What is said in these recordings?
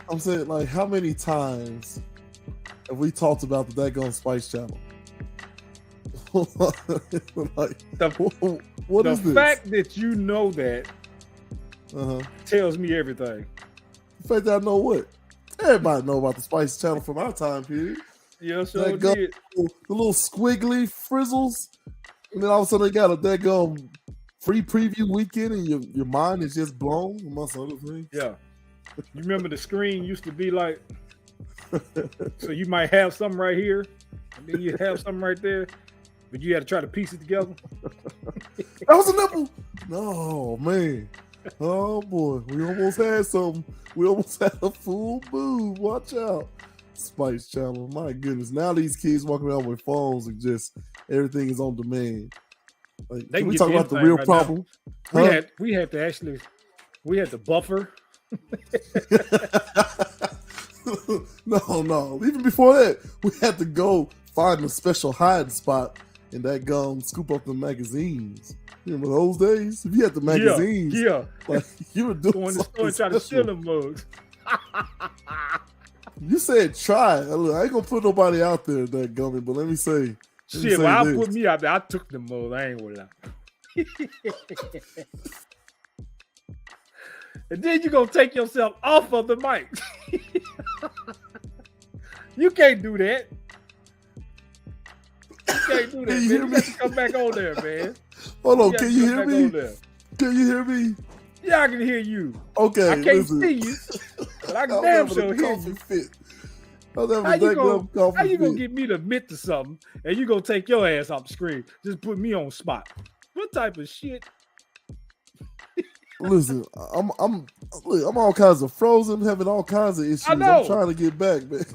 I'm saying, like, how many times have we talked about the daggone Spice Channel? Like, what the is this? fact that you know that tells me everything. The fact that I know what? Everybody know about the Spice Channel from our time period. Yeah, sure did. The little squiggly frizzles. And then all of a sudden they got a daggone free preview weekend and your mind is just blown, amongst other things. Yeah. You remember the screen used to be like, so you might have something right here, and then you have something right there, but you had to try to piece it together. That was a nipple. No, man. Oh, boy. We almost had something. We almost had a full move. Watch out. Spice Channel. My goodness. Now these kids walking around with phones and just everything is on demand. Like, can we talk about the real problem? We had to buffer. No. Even before that, we had to go find a special hiding spot and that scoop up the magazines. You remember those days? If you had the magazines, like you were doing going to the store and trying to steal them mugs. You said try. Look, I ain't gonna put nobody out there that gummy, but let me say. Shit, well, I put me out there. I took the mugs. I ain't gonna lie. And then you're gonna take yourself off of the mic. You can't do that. You can't do that, man. You got to come back on there, man. Hold on, can you hear me? Can you hear me? Yeah, I can hear you. Okay, I can't see you, but I can damn sure hear you. How you gonna get me to admit to something and you gonna take your ass off the screen? Just put me on spot. What type of shit? Listen, I'm all kinds of frozen, having all kinds of issues. I'm trying to get back, man.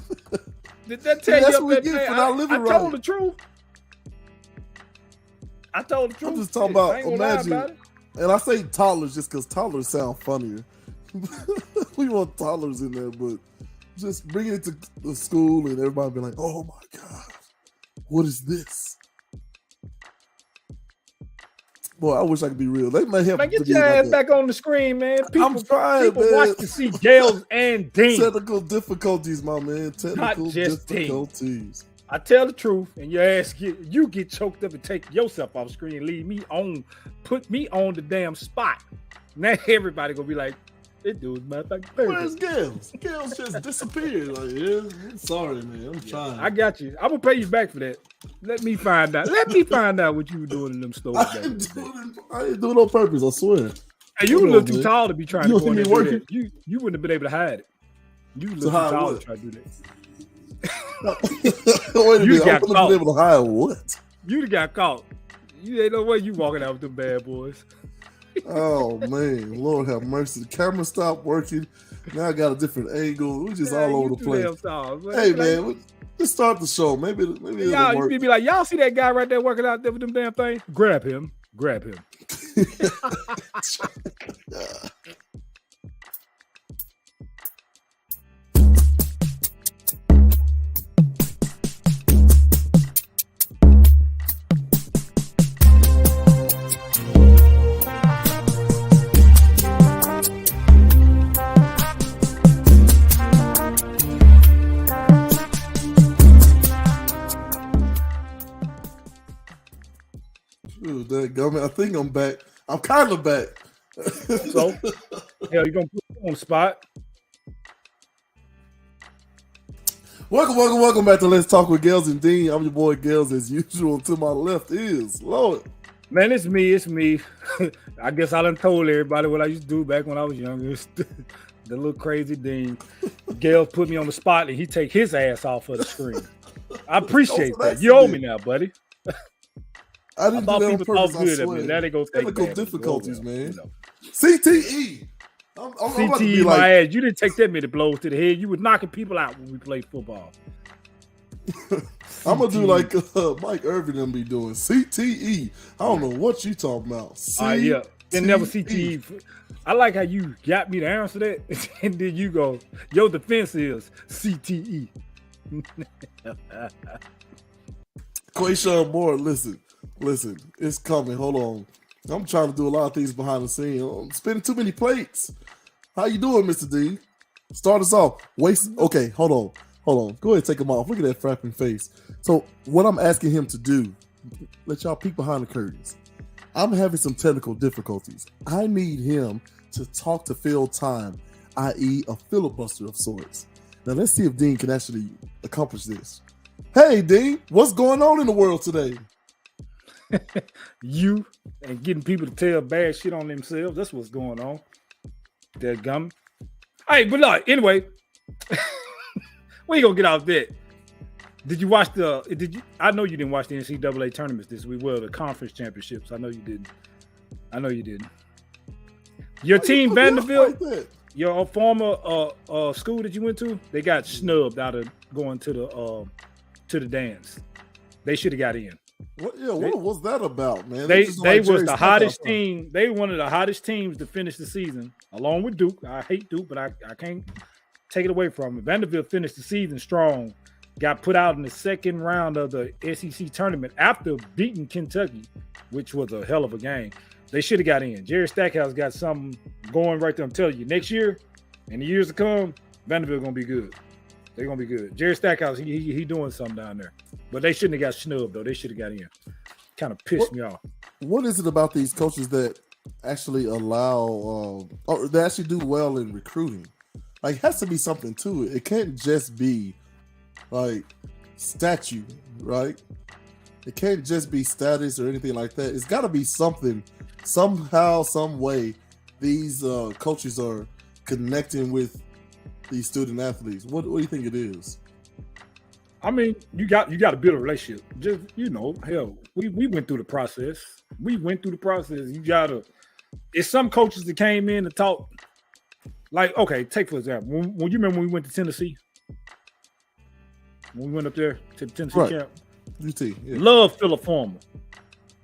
Did that tell you that's what we get for not living right? I told the truth. I'm just talking about, imagine, and I say toddlers just because toddlers sound funnier. We want toddlers in there, but just bringing it to the school and everybody be like, oh my God, what is this? Boy, I wish I could be real. They may have to get your ass back on the screen, man. I'm trying, people watch to see Gales and Dean. Technical difficulties, my man. Technical difficulties. Dean. I tell the truth, and your ass get choked up and take yourself off the screen and leave me on, put me on the damn spot. Now everybody gonna be like, this dude's motherfucking perfect. Where's Gales? Gales just disappeared. Like, I'm sorry, man. I'm trying. I got you. I'm gonna pay you back for that. Let me find out. Let me find out what you were doing in them stores. I ain't doing it on purpose, I swear. Hey, you were a little too tall to be trying to go in there and do that. You wouldn't have been able to hide it. You were a little too tall to try to do that. Wait a minute, I wouldn't have been able to hide what? You'd got caught. You ain't no way you walking out with them bad boys. Oh man, Lord have mercy. The camera stopped working. Now I got a different angle. We're just all over the place. Hey man, let's start the show. Maybe y'all, you be like, y'all see that guy right there working out there with them damn things? Grab him. I think I'm back. I'm kind of back. So, hell, you gonna put me on the spot? Welcome back to Let's Talk with Gales and Dean. I'm your boy Gales as usual. To my left is Lord. Man, it's me. I guess I done told everybody what I used to do back when I was younger. The little crazy Dean. Gales put me on the spot and he take his ass off of the screen. I appreciate that. You owe me now, buddy. I didn't do that on purpose, I swear. Now they go technical difficulties, man. CTE. CTE, my ass. You didn't take that many blows to the head. You were knocking people out when we played football. I'm going to do like Mike Irvin and be doing. CTE. I don't know what you talking about. Yeah. And never CTE. I like how you got me to answer that. And then you go, your defense is CTE. Quayshawn Moore, listen, it's coming. Hold on. I'm trying to do a lot of things behind the scenes. I'm spinning too many plates. How you doing, Mr. D? Start us off. Okay, hold on. Go ahead, take him off. Look at that frapping face. So what I'm asking him to do, let y'all peek behind the curtains. I'm having some technical difficulties. I need him to talk to fill time, i.e. a filibuster of sorts. Now let's see if Dean can actually accomplish this. Hey Dean, what's going on in the world today? You and getting people to tell bad shit on themselves. That's what's going on. That gum. Hey, but look, anyway, we ain't gonna get off that. Did you watch I know you didn't watch the NCAA tournaments this week. Well, the conference championships. I know you didn't. Your team, Vanderbilt, like your former school that you went to, they got snubbed out of going to the dance. They should have got in. What was that about, man? They was the hottest team. They were one of the hottest teams to finish the season, along with Duke. I hate Duke, but I can't take it away from them. Vanderbilt finished the season strong, got put out in the second round of the SEC tournament after beating Kentucky, which was a hell of a game. They should have got in. Jerry Stackhouse got something going right there. I'm telling you, next year and the years to come, Vanderbilt gonna be good. They're gonna be good. Jerry Stackhouse, he doing something down there. But they shouldn't have got snubbed though. They should have got in. Kind of pissed me off. What is it about these coaches that actually allow or they actually do well in recruiting? Like, it has to be something to it. It can't just be like statue, right? It can't just be status or anything like that. It's got to be something, somehow, some way. These coaches are connecting with these student athletes. What do you think it is? I mean, you got to build a relationship. Just, hell, we went through the process. You gotta. It's some coaches that came in and talk. Like, okay, take for example, when you remember when we went to Tennessee, when we went up there to the Tennessee camp. UT, yeah. Love Philip Fulmer,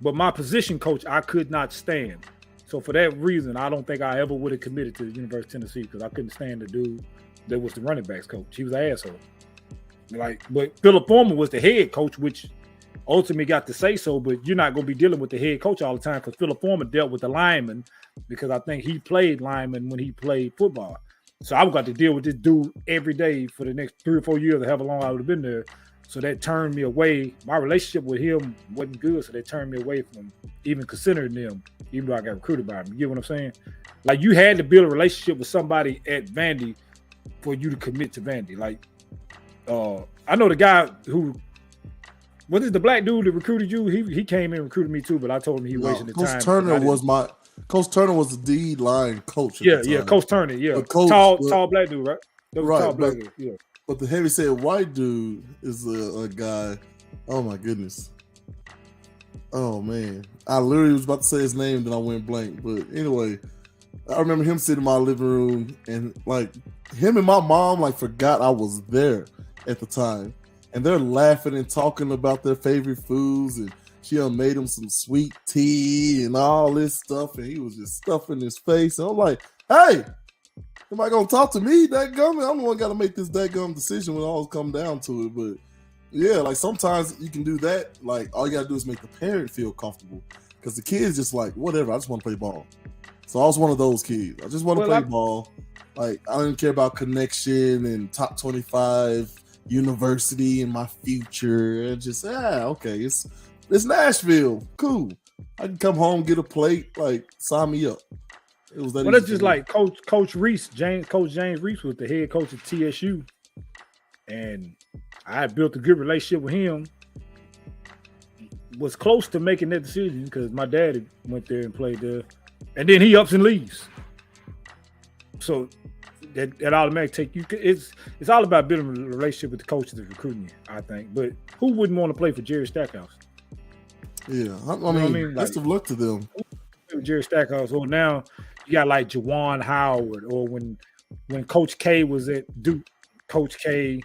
but my position coach I could not stand. So for that reason, I don't think I ever would have committed to the University of Tennessee because I couldn't stand the dude that was the running backs coach. He was an asshole. But Philip Fulmer was the head coach, which ultimately got to say so. But you're not going to be dealing with the head coach all the time because Philip Fulmer dealt with the lineman because I think he played lineman when he played football. So I've got to deal with this dude every day for the next 3 or 4 years, or however long I would have been there. So that turned me away. My relationship with him wasn't good, so they turned me away from even considering them, even though I got recruited by him. You get what I'm saying? Like, you had to build a relationship with somebody at Vandy for you to commit to Vandy. Like, I know the guy who what is the black dude that recruited you? He came in and recruited me too, but I told him he wasted the time. Coach Turner was the D line coach. Yeah, Coach Turner. Yeah, tall black dude, right? Tall black dude. Yeah. But the heavyset white dude is a guy. Oh my goodness. Oh man, I literally was about to say his name, then I went blank. But anyway, I remember him sitting in my living room, and like him and my mom like forgot I was there at the time, and they're laughing and talking about their favorite foods, and she made him some sweet tea and all this stuff, and he was just stuffing his face. And I'm like, hey, am I gonna talk to me? Dadgum? I'm the one got to make this dadgum decision when it all come down to it. But yeah, like sometimes you can do that. Like all you gotta do is make the parent feel comfortable, because the kid's just like, whatever, I just want to play ball. So I was one of those kids. I just want to play ball. Like I didn't care about connection and top 25 university and my future. And just okay, it's Nashville, cool. I can come home, get a plate, like sign me up. It was that. Well, that's just like Coach Reese, Coach James Reese was the head coach of TSU, and I had built a good relationship with him. Was close to making that decision because my dad went there and played there, and then he ups and leaves. So that automatically take you. It's all about building a relationship with the coach that's recruiting you, I think. But who wouldn't want to play for Jerry Stackhouse? Yeah, I mean, best of luck to them. Jerry Stackhouse. Well, now you got like Juwan Howard, or when Coach K was at Duke, Coach K,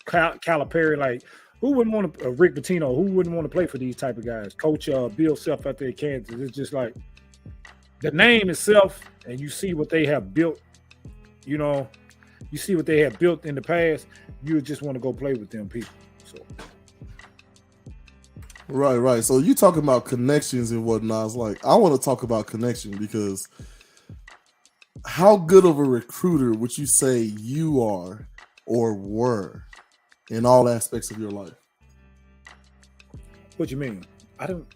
Calipari. Like, who wouldn't want to? Rick Pitino. Who wouldn't want to play for these type of guys? Coach Bill Self out there at Kansas. It's just like the name itself, and you see what they have built. You know, you see what they have built in the past. You would just want to go play with them people. So. Right. So you talking about connections and whatnot. It's like I want to talk about connection because how good of a recruiter would you say you are or were in all aspects of your life? What you mean? I don't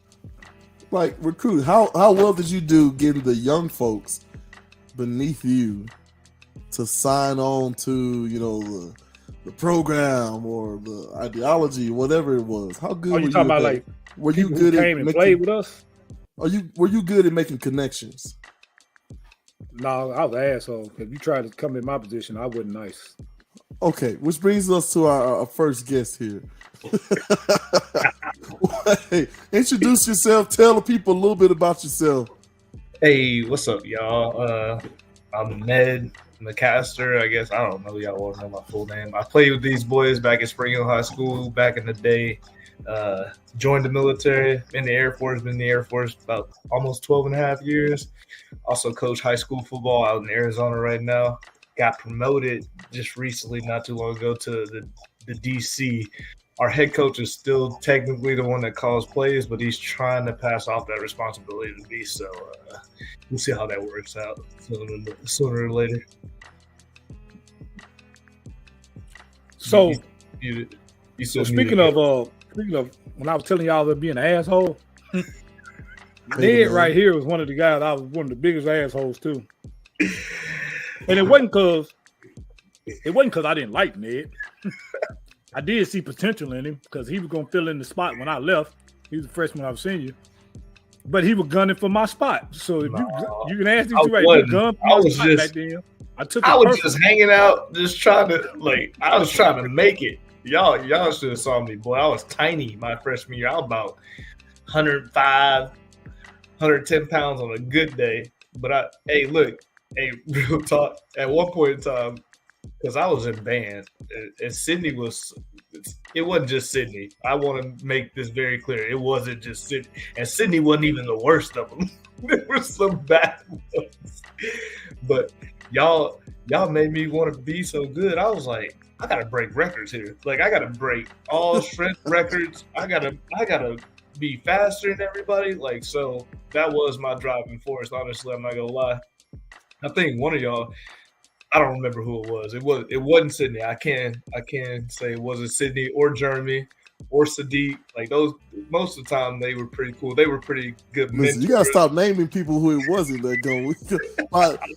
like recruit. How well did you do getting the young folks beneath you to sign on to, you know, the program or the ideology, whatever it was? How good were you talking about? Like, were you good at and played with us? Were you good at making connections? No, I was an asshole. If you tried to come in my position, I wasn't nice. Okay, which brings us to our first guest here. Hey, introduce yourself. Tell the people a little bit about yourself. Hey, what's up, y'all? I'm Ned McCaster. I guess I don't know. Y'all won't know my full name. I played with these boys back at Spring Hill High School back in the day. Joined the military, been in the Air Force about almost 12 and a half years. Also coach high school football out in Arizona right now. Got promoted just recently, not too long ago, to the DC. Our head coach is still technically the one that calls plays, but he's trying to pass off that responsibility to me. So we'll see how that works out sooner or later. So, speaking of when I was telling y'all about being an asshole, Ned right here was one of the guys. I was one of the biggest assholes too, and it wasn't because I didn't like Ned. I did see potential in him because he was going to fill in the spot when I left. He was a freshman, I was senior. But he was gunning for my spot. So if you can ask him to right, you gun for my spot back then. I was just hanging out, just trying to, I was trying to make it. Y'all should have saw me, boy. I was tiny my freshman year. I was about 105, 110 pounds on a good day. But real talk. At one point in time, because I was in band, and Sydney it wasn't just Sydney. I want to make this very clear. It wasn't just Sydney. And Sydney wasn't even the worst of them. There were some bad ones. But y'all made me want to be so good. I was like, I got to break records here. Like, I got to break all strength records. I gotta be faster than everybody. Like, so that was my driving force, honestly. I'm not going to lie. I think one of y'all, I don't remember who it was. It wasn't Sydney. I can say it wasn't Sydney or Jeremy or Sadiq. Like those, most of the time they were pretty cool. They were pretty good. Listen, you gotta stop naming people who it wasn't that go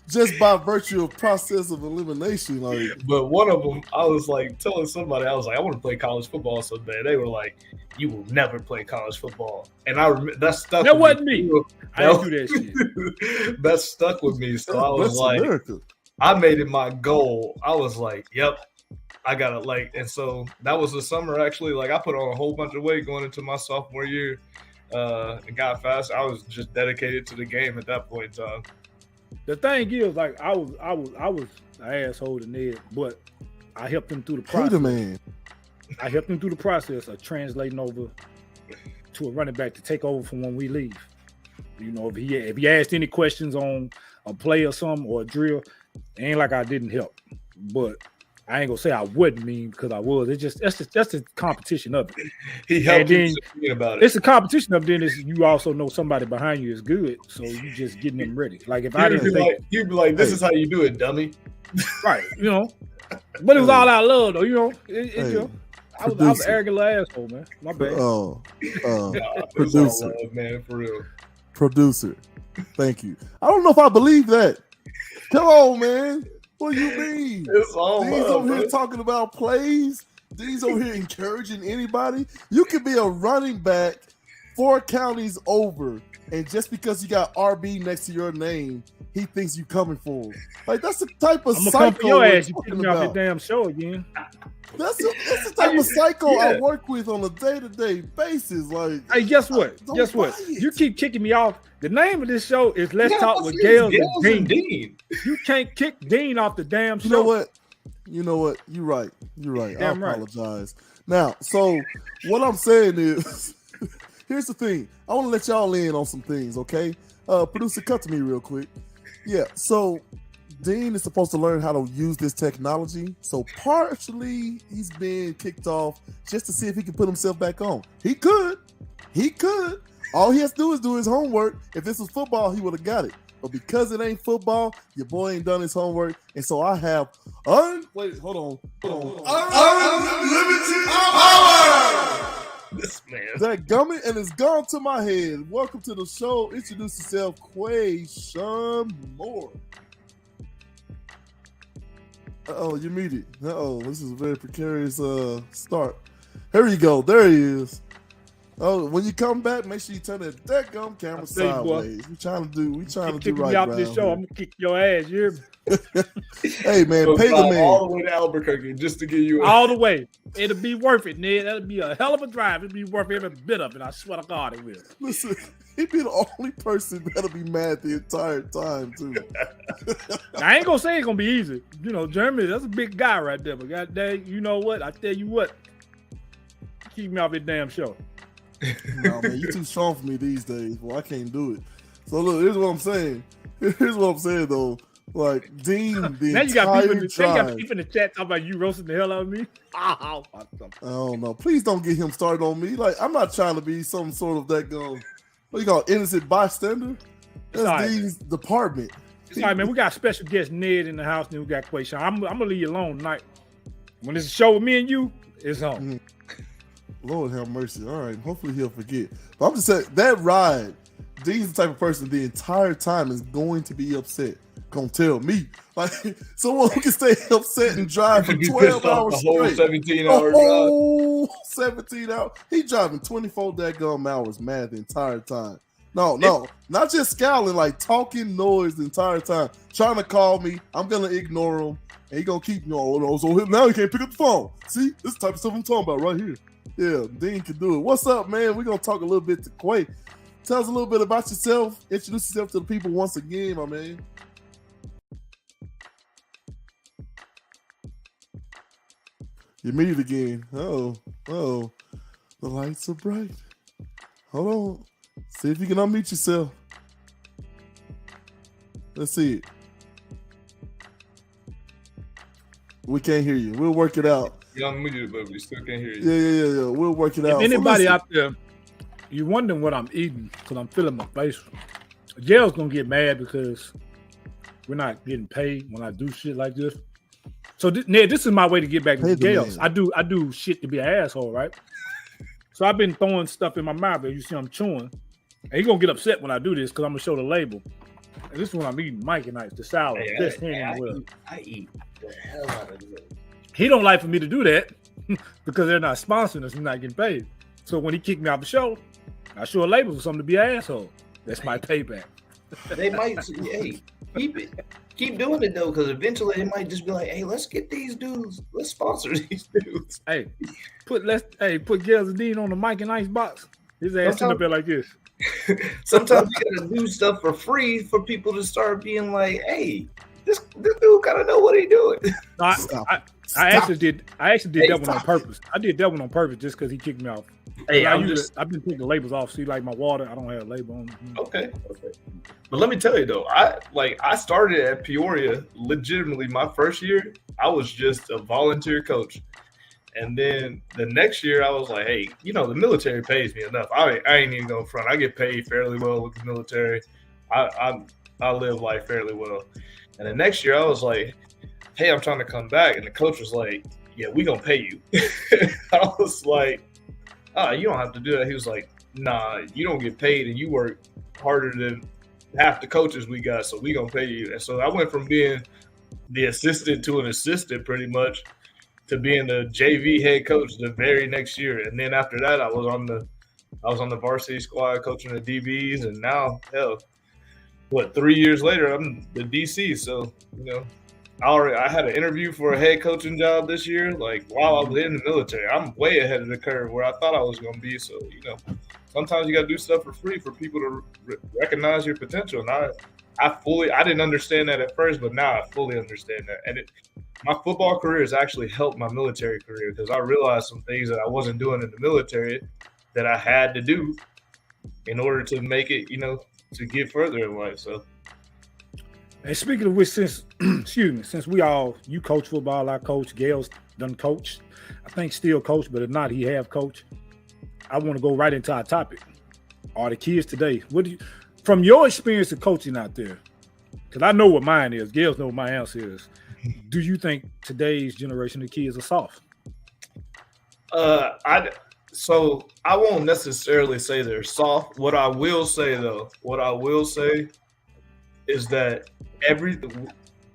just by virtue of process of elimination. Like, but one of them, I was like telling somebody, I was like, I want to play college football so bad. They were like, you will never play college football. And I remember that stuck. That wasn't me. I didn't do that shit. That stuck with me. So I was like. America. I made it my goal. I was like, yep, I got it. And so that was the summer, actually. Like, I put on a whole bunch of weight going into my sophomore year and got fast. I was just dedicated to the game at that point in time. The thing is, like, I was an asshole to Ned, but I helped him through the process. Man. I helped him through the process of translating over to a running back to take over from when we leave. You know, if he asked any questions on a play or something or a drill, it ain't like I didn't help, but I ain't gonna say I wasn't mean because I was. It's just that's the competition of it. He helped you about it. It's a competition of then. You also know somebody behind you is good, so you just getting them ready. Like if I didn't think, you'd be like, "This is how you do it, dummy." Right, you know. But it was all out love, though. You know, you know. I was an arrogant asshole, man. My bad. Producer, love, man, for real. Producer, thank you. I don't know if I believe that. Come on, man. What do you mean? It's all These love, over man. here talking about plays. These over here encouraging anybody. You could be a running back 4 counties over, and just because you got RB next to your name, he thinks you coming for him. Like, that's the type of psycho. I'm gonna come for your ass. You kick me off the damn show again. That's the type of psycho I work with on a day-to-day basis. Like, hey, guess what? Guess what? You keep kicking me off. The name of this show is Let's Talk with Gales and Dean. You can't kick Dean off the damn show. You know what? You're right. Damn I apologize. Right. Now, so what I'm saying is, here's the thing. I want to let y'all in on some things, okay? Producer, cut to me real quick. Yeah, so Dean is supposed to learn how to use this technology. So partially, he's been kicked off just to see if he can put himself back on. He could. All he has to do is do his homework. If this was football, he would have got it. But because it ain't football, your boy ain't done his homework. And so I have unlimited power. This man. That gummit and it's gone to my head. Welcome to the show. Introduce yourself, Quayshawn Moore. You muted. This is a very precarious start. Here you go. There he is. Oh, when you come back, make sure you turn that gum camera sideways. We trying to do right. Me off this show, I'm gonna kick your ass. You hear me? Hey man, pay the man all the way to Albuquerque just to get you all the way. It'll be worth it, Ned. That'll be a hell of a drive. It'll be worth every bit of it. I swear to God, it will. Listen, he be the only person that'll be mad the entire time too. I ain't gonna say it's gonna be easy. You know, Jeremy, that's a big guy right there. But goddamn, you know what? I tell you what, keep me off this damn show. No man, you too strong for me these days. Well, I can't do it. So look, here's what I'm saying. Here's what I'm saying though. Like Dean, the now you got people entire in the chat talking about you roasting the hell out of me. I don't know. Please don't get him started on me. Like I'm not trying to be some sort of that what you call innocent bystander. That's right, Dean's department. It's all right, man. We got special guest Ned in the house, and we got Quayshawn. I'm gonna leave you alone tonight. When it's a show with me and you, it's on. Mm-hmm. Lord have mercy. All right. Hopefully he'll forget. But I'm just saying that ride, Dean's the type of person the entire time is going to be upset. Gonna tell me. Like someone who can stay upset and drive for 12 hours the whole straight. 17-hour drive. 17 hours. He driving 24 daggum hours mad the entire time. No, not just scowling, like talking noise the entire time. Trying to call me. I'm gonna ignore him. And he gonna keep so now he can't pick up the phone. See, this is the type of stuff I'm talking about right here. Yeah, Dean can do it. What's up, man? We're gonna talk a little bit to Quay. Tell us a little bit about yourself. Introduce yourself to the people once again, my man. You're muted again. Oh, the lights are bright. Hold on. See if you can unmute yourself. Let's see it. We can't hear you. We'll work it out. You're unmuted, but we still can't hear you. Yeah. We'll work it out. If anybody out there, you wondering what I'm eating because I'm feeling my face. Gail's gonna get mad because we're not getting paid when I do shit like this. So Ned, this is my way to get back to Gail's. I do shit to be an asshole, right? So I've been throwing stuff in my mouth. As you see, I'm chewing. And he's gonna get upset when I do this because I'm gonna show the label. And this is when I'm eating Mike and Ice, the salad. I eat the hell out of it. He don't like for me to do that because they're not sponsoring us. We're not getting paid. So when he kicked me out the show, I show a label for something to be an asshole. That's my payback. They might, hey, keep doing it though, because eventually it might just be like, hey, let's get these dudes, let's sponsor these dudes. Hey, put Gales and Dean on the Mike and Ice box. His ass sitting up there like this. Sometimes you gotta do stuff for free for people to start being like, hey, this dude gotta know what he's doing. I actually did that one on purpose. I did that one on purpose just because he kicked me off. Hey, I've been taking the labels off. See, like my water, I don't have a label on. Okay. But let me tell you though, I started at Peoria legitimately my first year. I was just a volunteer coach. And then the next year I was like, hey, the military pays me enough. I ain't even going front. I get paid fairly well with the military. I live life fairly well. And the next year I was like, hey, I'm trying to come back. And the coach was like, yeah, we gonna pay you. I was like, you don't have to do that. He was like, nah, you don't get paid and you work harder than half the coaches we got, so we gonna pay you. And so I went from being the assistant to an assistant pretty much to being the JV head coach the very next year. And then after that I was on the varsity squad coaching the DBs, and now 3 years later I'm the DC. So I had an interview for a head coaching job this year, like while I was in the military. I'm way ahead of the curve where I thought I was going to be. So, sometimes you got to do stuff for free for people to recognize your potential. And I didn't understand that at first, but now I fully understand that. And my football career has actually helped my military career because I realized some things that I wasn't doing in the military that I had to do in order to make it, to get further in life. So. And speaking of which, since you coach football, I coach. Gail's done coach. I think still coach, but if not, he have coach. I want to go right into our topic. Are the kids today? From your experience of coaching out there, because I know what mine is. Gales know what my answer is. Do you think today's generation of kids are soft? So I won't necessarily say they're soft. What I will say is that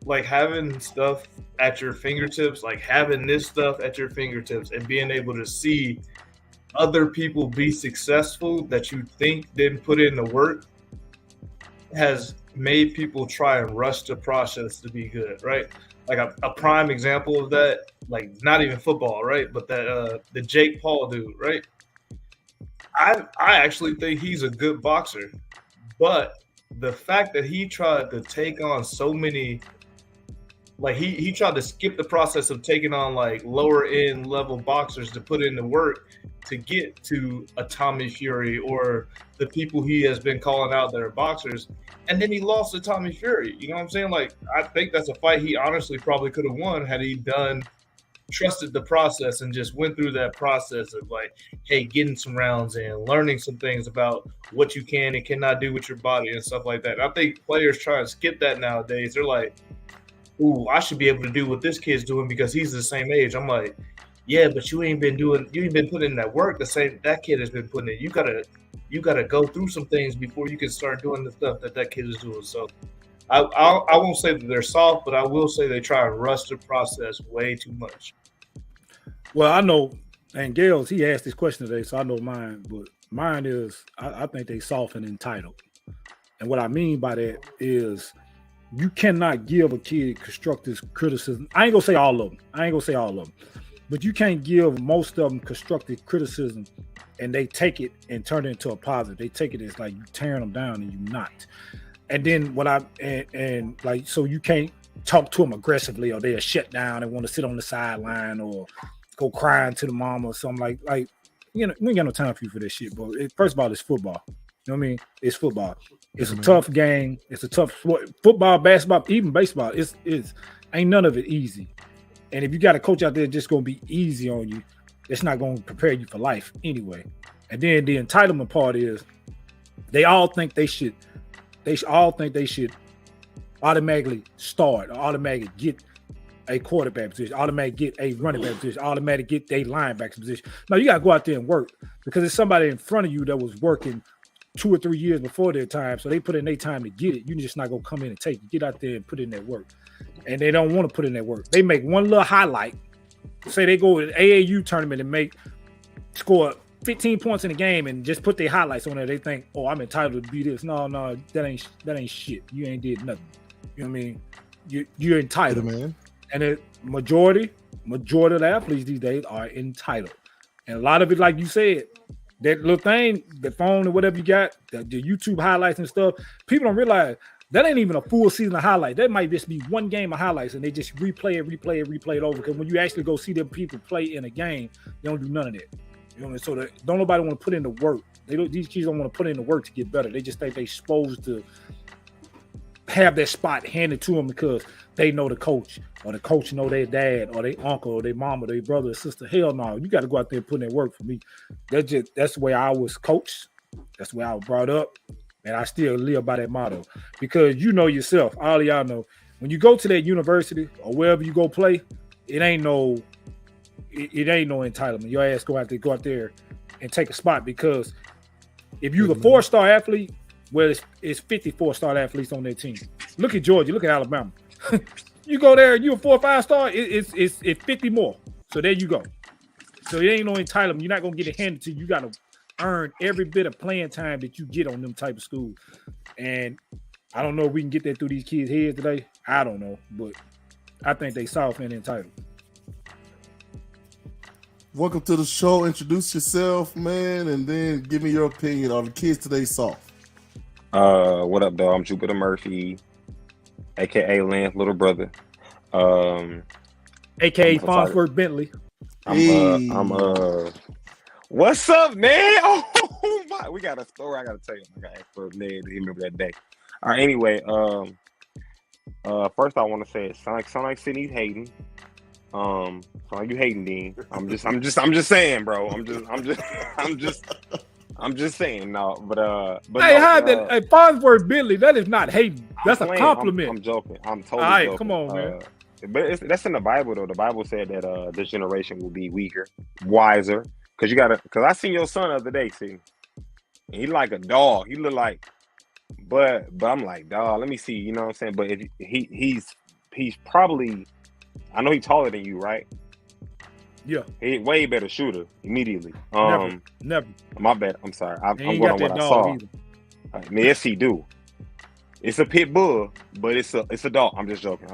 like having stuff at your fingertips, like having this stuff at your fingertips and being able to see other people be successful that you think didn't put in the work has made people try and rush the process to be good, right? Like a prime example of that, like not even football, right? But that the Jake Paul dude, right? I actually think he's a good boxer, but the fact that he tried to take on so many, like he tried to skip the process of taking on like lower end level boxers to put in the work to get to a Tommy Fury or the people he has been calling out that are boxers. And then he lost to Tommy Fury. You know what I'm saying? Like, I think that's a fight he honestly probably could have won had he trusted the process and just went through that process of like, hey, getting some rounds in, learning some things about what you can and cannot do with your body and stuff like that. And I think players try and skip that nowadays. They're like, ooh, I should be able to do what this kid's doing because he's the same age. I'm like, yeah, but you ain't been putting in that work the same that kid has been putting in. You gotta go through some things before you can start doing the stuff that kid is doing. So I won't say that they're soft, but I will say they try and rush the process way too much. Well, I know, and Gales, he asked this question today, so I know mine, but mine is I think they soft and entitled. And what I mean by that is you cannot give a kid constructive criticism. I ain't gonna say all of them, but you can't give most of them constructive criticism and they take it and turn it into a positive. They take it as like you tearing them down and you not. And then like, so you can't talk to them aggressively or they'll shut down and want to sit on the sideline or go crying to the mom or something like, you know, we ain't got no time for you for this shit, bro. First of all, it's football. You know what I mean? It's football. It's a tough game. It's a tough football, basketball, even baseball. It's ain't none of it easy. And if you got a coach out there just gonna be easy on you, it's not gonna prepare you for life anyway. And then the entitlement part is they all think they should automatically start or automatically get a quarterback position, automatically get a running back position, automatically get a linebacker position. No, you gotta go out there and work because there's somebody in front of you that was working 2 or 3 years before their time, so they put in their time to get it. You just not gonna come in and take it. Get out there and put in that work. And they don't want to put in that work. They make one little highlight. Say they go to an AAU tournament and score 15 points in a game and just put their highlights on there. They think, oh, I'm entitled to be this. No, that ain't shit. You ain't did nothing. You know what I mean? You're entitled, man. And the majority of the athletes these days are entitled. And a lot of it, like you said, that little thing, the phone or whatever you got, the YouTube highlights and stuff, people don't realize that ain't even a full season of highlights. That might just be one game of highlights, and they just replay it over. Because when you actually go see them people play in a game, they don't do none of that. You know what I mean? So don't nobody want to put in the work. These kids don't want to put in the work to get better. They just think they're supposed to have that spot handed to them because they know the coach, or the coach know their dad, or their uncle, or their mom, or their brother or sister. Hell no, you got to go out there and put in that work for me. That's the way I was coached. That's the way I was brought up. And I still live by that motto because you know yourself, all of y'all know, when you go to that university or wherever you go play, it ain't no entitlement. Your ass go out there and take a spot because if you're the 4-star athlete, well, it's 54-star athletes on their team. Look at Georgia, look at Alabama. You go there, you a 4 or 5-star, it's 50 more. So there you go. So it ain't no entitlement. You're not gonna get it handed to you. You gotta earn every bit of playing time that you get on them type of schools. And I don't know if we can get that through these kids' heads today. I don't know, but I think they soft and entitled. Welcome to the show. Introduce yourself, man, and then give me your opinion. Are the kids today soft? What up, dog? I'm Jupiter Murphy, aka Lance little brother. AKA Farnsworth Bentley. What's up, man? Oh my, we got a story I gotta tell you. I got expert man to remember that day. All right, anyway, first I want to say it sound like Sydney's hating. Sound like you hating, Dean. I'm just saying, bro. I'm I'm just saying, no, but Hey, no, how that? Hey, Farnsworth Bentley, that is not hating. That's a playing. compliment. I'm joking. I'm totally All right, joking. come on, man. But that's in the Bible though. The Bible said that this generation will be weaker, wiser. Cause I seen your son the other day, see. And he like a dog. He look like, but I'm like, dog, let me see, you know what I'm saying? But if he's probably, I know he's taller than you, right? Yeah. He way better shooter immediately. Never. My bad. I'm sorry. I'm He ain't going got on that what I saw. dog either. Yes, he do. It's a pit bull, but it's a dog. I'm just joking.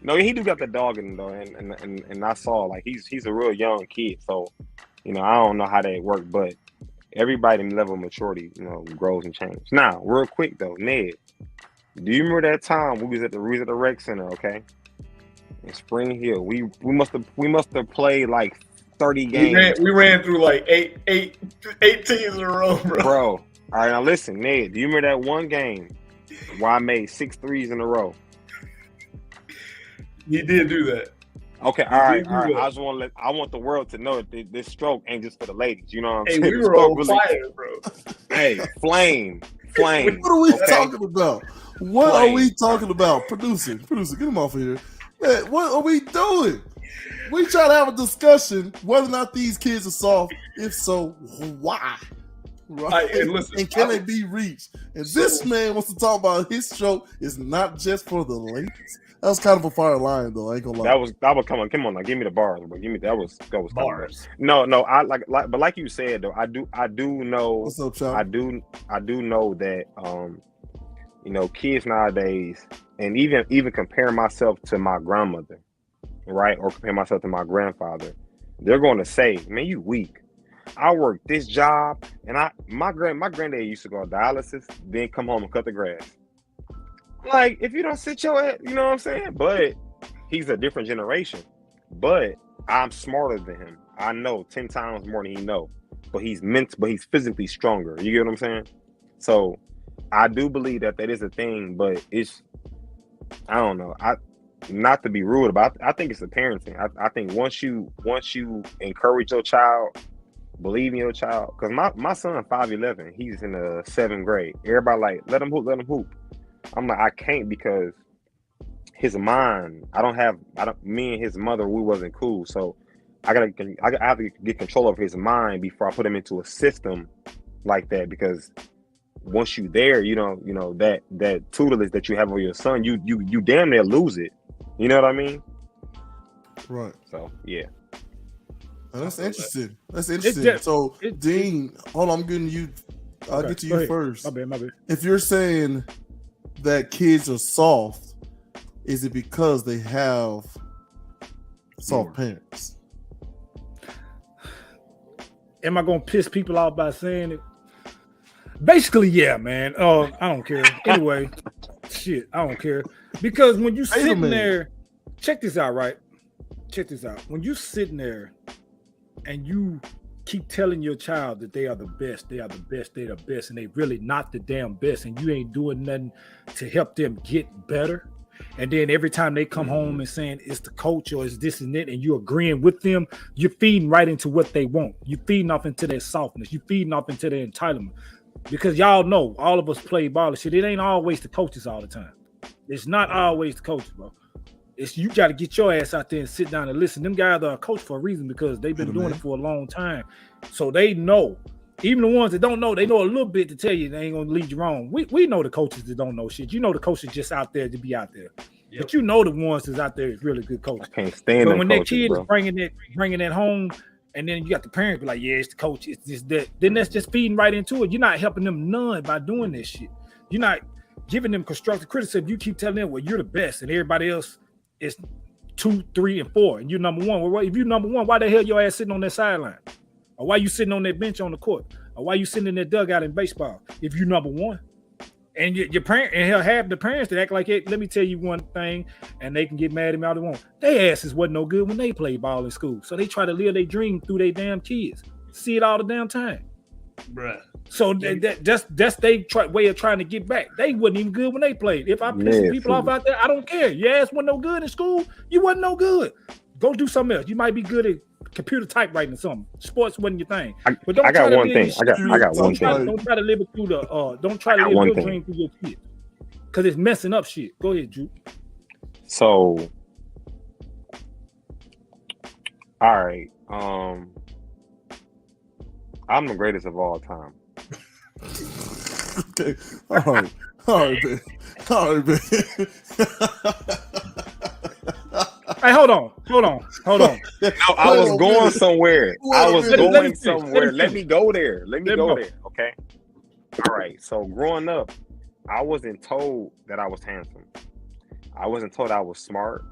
No, he do got the dog in him though, and I saw like he's a real young kid, so I don't know how that worked, but everybody in level of maturity, grows and changes. Now, real quick though, Ned, do you remember that time we was at the rec center, okay? In Spring Hill, we must have played like 30 games. We ran through like eight teams in a row, bro. All right, now listen, Ned, do you remember that one game where I made 6 threes in a row? He did do that. Okay, all right. I want the world to know that this stroke ain't just for the ladies. You know what I'm saying? We were on fire, bro. Hey, flame. What are we talking about? What are we talking about? Producer, get him off of here. Man, what are we doing? We try to have a discussion whether or not these kids are soft. If so, why? Right? And can they be reached? And this man wants to talk about his stroke is not just for the ladies. That was kind of a fire line, though. I ain't gonna lie. That was come on, now give me the bars, bro. Give me that was bars. No, I but like you said though, I do know. What's up, Chuck? I do know that kids nowadays, and even comparing myself to my grandmother, right, or compare myself to my grandfather, they're going to say, "Man, you weak. I work this job, and my granddad used to go on dialysis, then come home and cut the grass." Like, if you don't sit your ass, you know what I'm saying? But he's a different generation. But I'm smarter than him. I know 10 times more than he know. But he's physically stronger. You get what I'm saying? So I do believe that is a thing, but I don't know. Not to be rude about it, I think it's the parenting. I think once you encourage your child, believe in your child, because my son 5'11", he's in the 7th grade. Everybody like, let him hoop. I'm like, I can't, because his mind, me and his mother, we wasn't cool. So I have to get control of his mind before I put him into a system like that, because once you there, that tutelage that you have over your son, you damn near lose it. You know what I mean? Right. So yeah. Oh, that's interesting. So Dean, hold on, I'm getting you. I'll get to you first. My bad. If you're saying that kids are soft, is it because they have soft parents? Am I gonna piss people off by saying it? Basically, yeah, man. I don't care. Anyway, shit, I don't care. Because when you sitting there, check this out, right? Check this out. When you sitting there and you keep telling your child that they are the best, they're the best, and they really not the damn best, and you ain't doing nothing to help them get better. And then every time they come home and saying it's the coach or it's this and that, and you're agreeing with them, you're feeding right into what they want. You're feeding off into their softness. You're feeding off into their entitlement. Because y'all know, all of us play ball and shit. It ain't always the coaches all the time. It's not always the coaches, bro. You got to get your ass out there and sit down and listen. Them guys are a coach for a reason, because they've been doing it for a long time. So they know. Even the ones that don't know, they know a little bit to tell you they ain't going to lead you wrong. We know the coaches that don't know shit. You know the coaches just out there to be out there. Yep. But you know the ones that's out there is really good coaches. I can't stand but them when coaches, that kid bro. is bringing that home, and then you got the parents be like, yeah, it's the coach, it's this, that. Then that's just feeding right into it. You're not helping them none by doing this shit. You're not giving them constructive criticism. You keep telling them, well, you're the best, and everybody else is 2, 3, and 4, and you're number one. Well, if you're number one, why the hell your ass sitting on that sideline? Or why you sitting on that bench on the court? Or why you sitting in that dugout in baseball if you're number one? And your parent, and he'll have the parents that act like it. Let me tell you one thing, and they can get mad at me all they want. Their asses wasn't no good when they played ball in school. So they try to live their dream through their damn kids. See it all the damn time. Bruh. So that's their way of trying to get back. They wasn't even good when they played. If I piss people off out there, I don't care. Your ass wasn't no good in school. You wasn't no good. Go do something else. You might be good at computer typewriting or something. Sports wasn't your thing. I got one thing. I got one thing. Don't try to live it through the. Don't try to live your dream through your kids, because it's messing up shit. Go ahead, Drew. So, all right. I'm the greatest of all time. Okay. All right, man. Hey, hold on. No, I was going somewhere. Let me go there. Okay. All right. So growing up, I wasn't told that I was handsome. I wasn't told I was smart,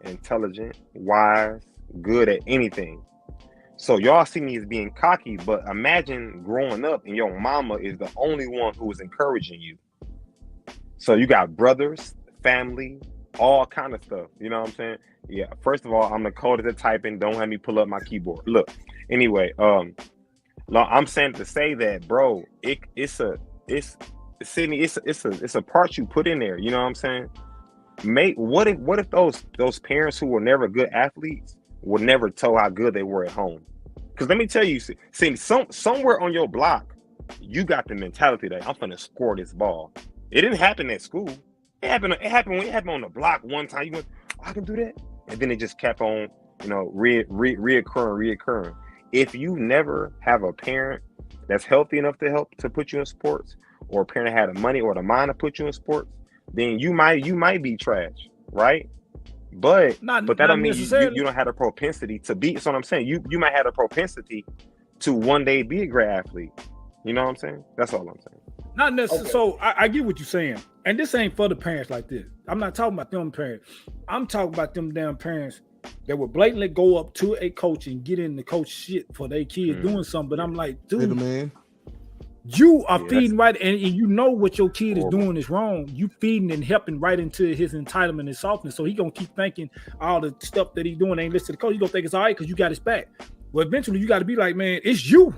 intelligent, wise, good at anything. So y'all see me as being cocky, but imagine growing up and your mama is the only one who is encouraging you. So you got brothers, family, all kind of stuff. You know what I'm saying? Yeah. First of all, I'm the coldest at typing. Don't have me pull up my keyboard. Look. Anyway, I'm saying to say that, bro. It's a part you put in there. You know what I'm saying? What if those parents who were never good athletes were never told how good they were at home? Because let me tell you, somewhere on your block, you got the mentality that I'm gonna score this ball. It didn't happen at school. It happened on the block one time. You went, I can do that, and then it just kept on, reoccurring. If you never have a parent that's healthy enough to put you in sports, or a parent that had the money or the mind to put you in sports, then you might be trash, right? But that don't mean you don't have a propensity to be. That's what I'm saying. You might have a propensity to one day be a great athlete. You know what I'm saying? That's all I'm saying. Not necessarily. Okay. So I get what you're saying, and this ain't for the parents like this. I'm not talking about them parents. I'm talking about them damn parents that would blatantly go up to a coach and get in the coach shit for their kids doing something. But I'm like, dude, man, you are feeding right, and you know what your kid is doing is wrong. You feeding and helping right into his entitlement and softness. So he gonna keep thinking all the stuff that he's doing ain't listen to the coach. He gonna think it's all right because you got his back. Well, eventually you got to be like, man, it's you.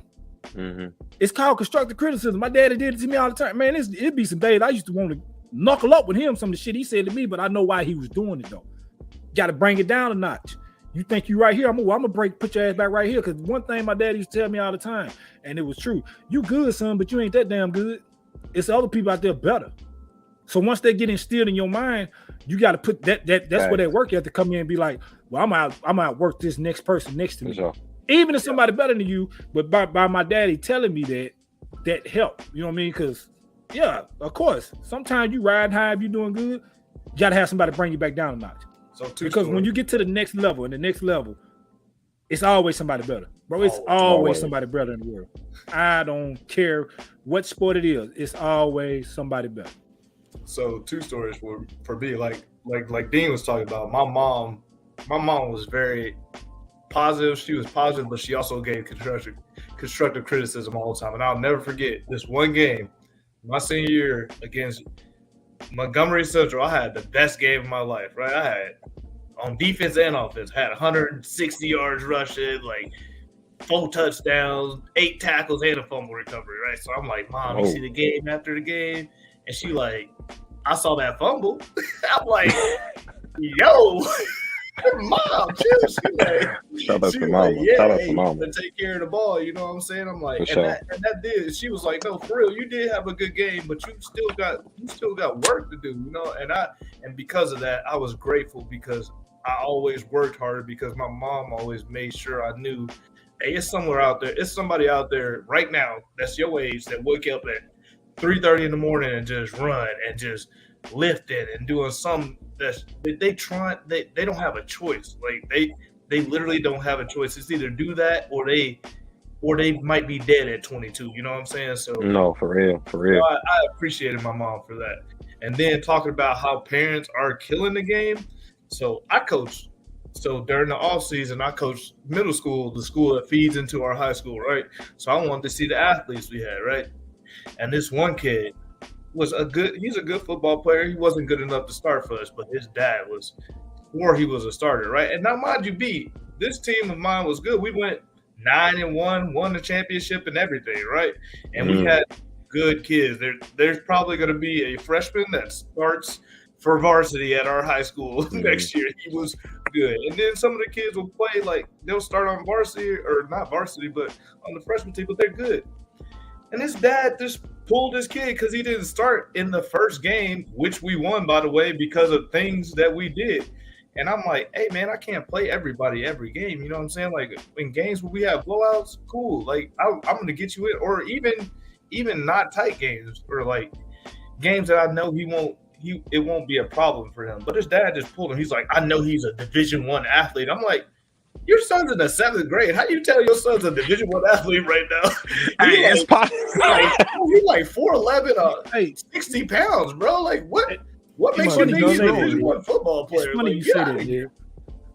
Mm-hmm. It's called constructive criticism. My daddy did it to me all the time. Man, it'd be some days I used to want to knuckle up with him some of the shit he said to me, but I know why he was doing it though. Got to bring it down a notch. You think you right here? I'm gonna put your ass back right here. Because one thing my dad used to tell me all the time, and it was true. You good, son, but you ain't that damn good. It's other people out there better. So once they get instilled in your mind, you got to put that's where that work. You have to come in and be like, well, I'm out work this next person next to me. Sure. Even if somebody better than you, but by my daddy telling me that helped. You know what I mean? Because yeah, of course, sometimes you ride high if you're doing good. You got to have somebody bring you back down a notch. Because when you get to the next level, it's always somebody better, bro. It's always somebody better in the world. I don't care what sport it is. It's always somebody better. So 2 stories for me, like Dean was talking about. My mom was very positive. She was positive, but she also gave constructive criticism all the time. And I'll never forget this one game, my senior year against Montgomery Central. I had the best game of my life, right? I had on defense and offense, had 160 yards rushing, like 4 touchdowns, 8 tackles, and a fumble recovery, right? So I'm like, Mom, you see the game after the game? And she like, I saw that fumble. I'm like, yo, Mom, chill. Shout out to Mama. Take care of the ball, you know what I'm saying? I'm like, that did. She was like, no, for real, you did have a good game, but you still got work to do, you know. And because of that, I was grateful because I always worked harder because my mom always made sure I knew, hey, it's somewhere out there. It's somebody out there right now that's your age that wake up at 3:30 in the morning and just run and just lifting and doing something that they don't have a choice. Like they literally don't have a choice. It's either do that or they might be dead at 22. You know what I'm saying? So no, for real. I appreciated my mom for that. And then talking about how parents are killing the game. So I coached. So during the off season, I coached middle school, the school that feeds into our high school, right? So I wanted to see the athletes we had, right? And this one kid he's a good football player. He wasn't good enough to start for us, but his dad he was a starter, right? And now, mind you, this team of mine was good. We went 9-1, won the championship and everything, right? And we had good kids. There's probably going to be a freshman that starts for varsity at our high school next year. He was good. And then some of the kids will play like they'll start on varsity or not varsity, but on the freshman team, but they're good. And his dad just pulled his kid because he didn't start in the first game, which we won, by the way, because of things that we did. And I'm like, hey, man, I can't play everybody every game. You know what I'm saying? Like in games where we have blowouts, cool. Like I'm going to get you in, or even not tight games, or like games that I know it won't be a problem for him. But his dad just pulled him. He's like, I know he's a Division I athlete. I'm like, your son's in the 7th grade. How do you tell your son's a Division I athlete right now? Hey, it's possible. He's like 4'11", 60 pounds, bro. Like what makes you think he's a Division I football player? It's funny like, you say that, here,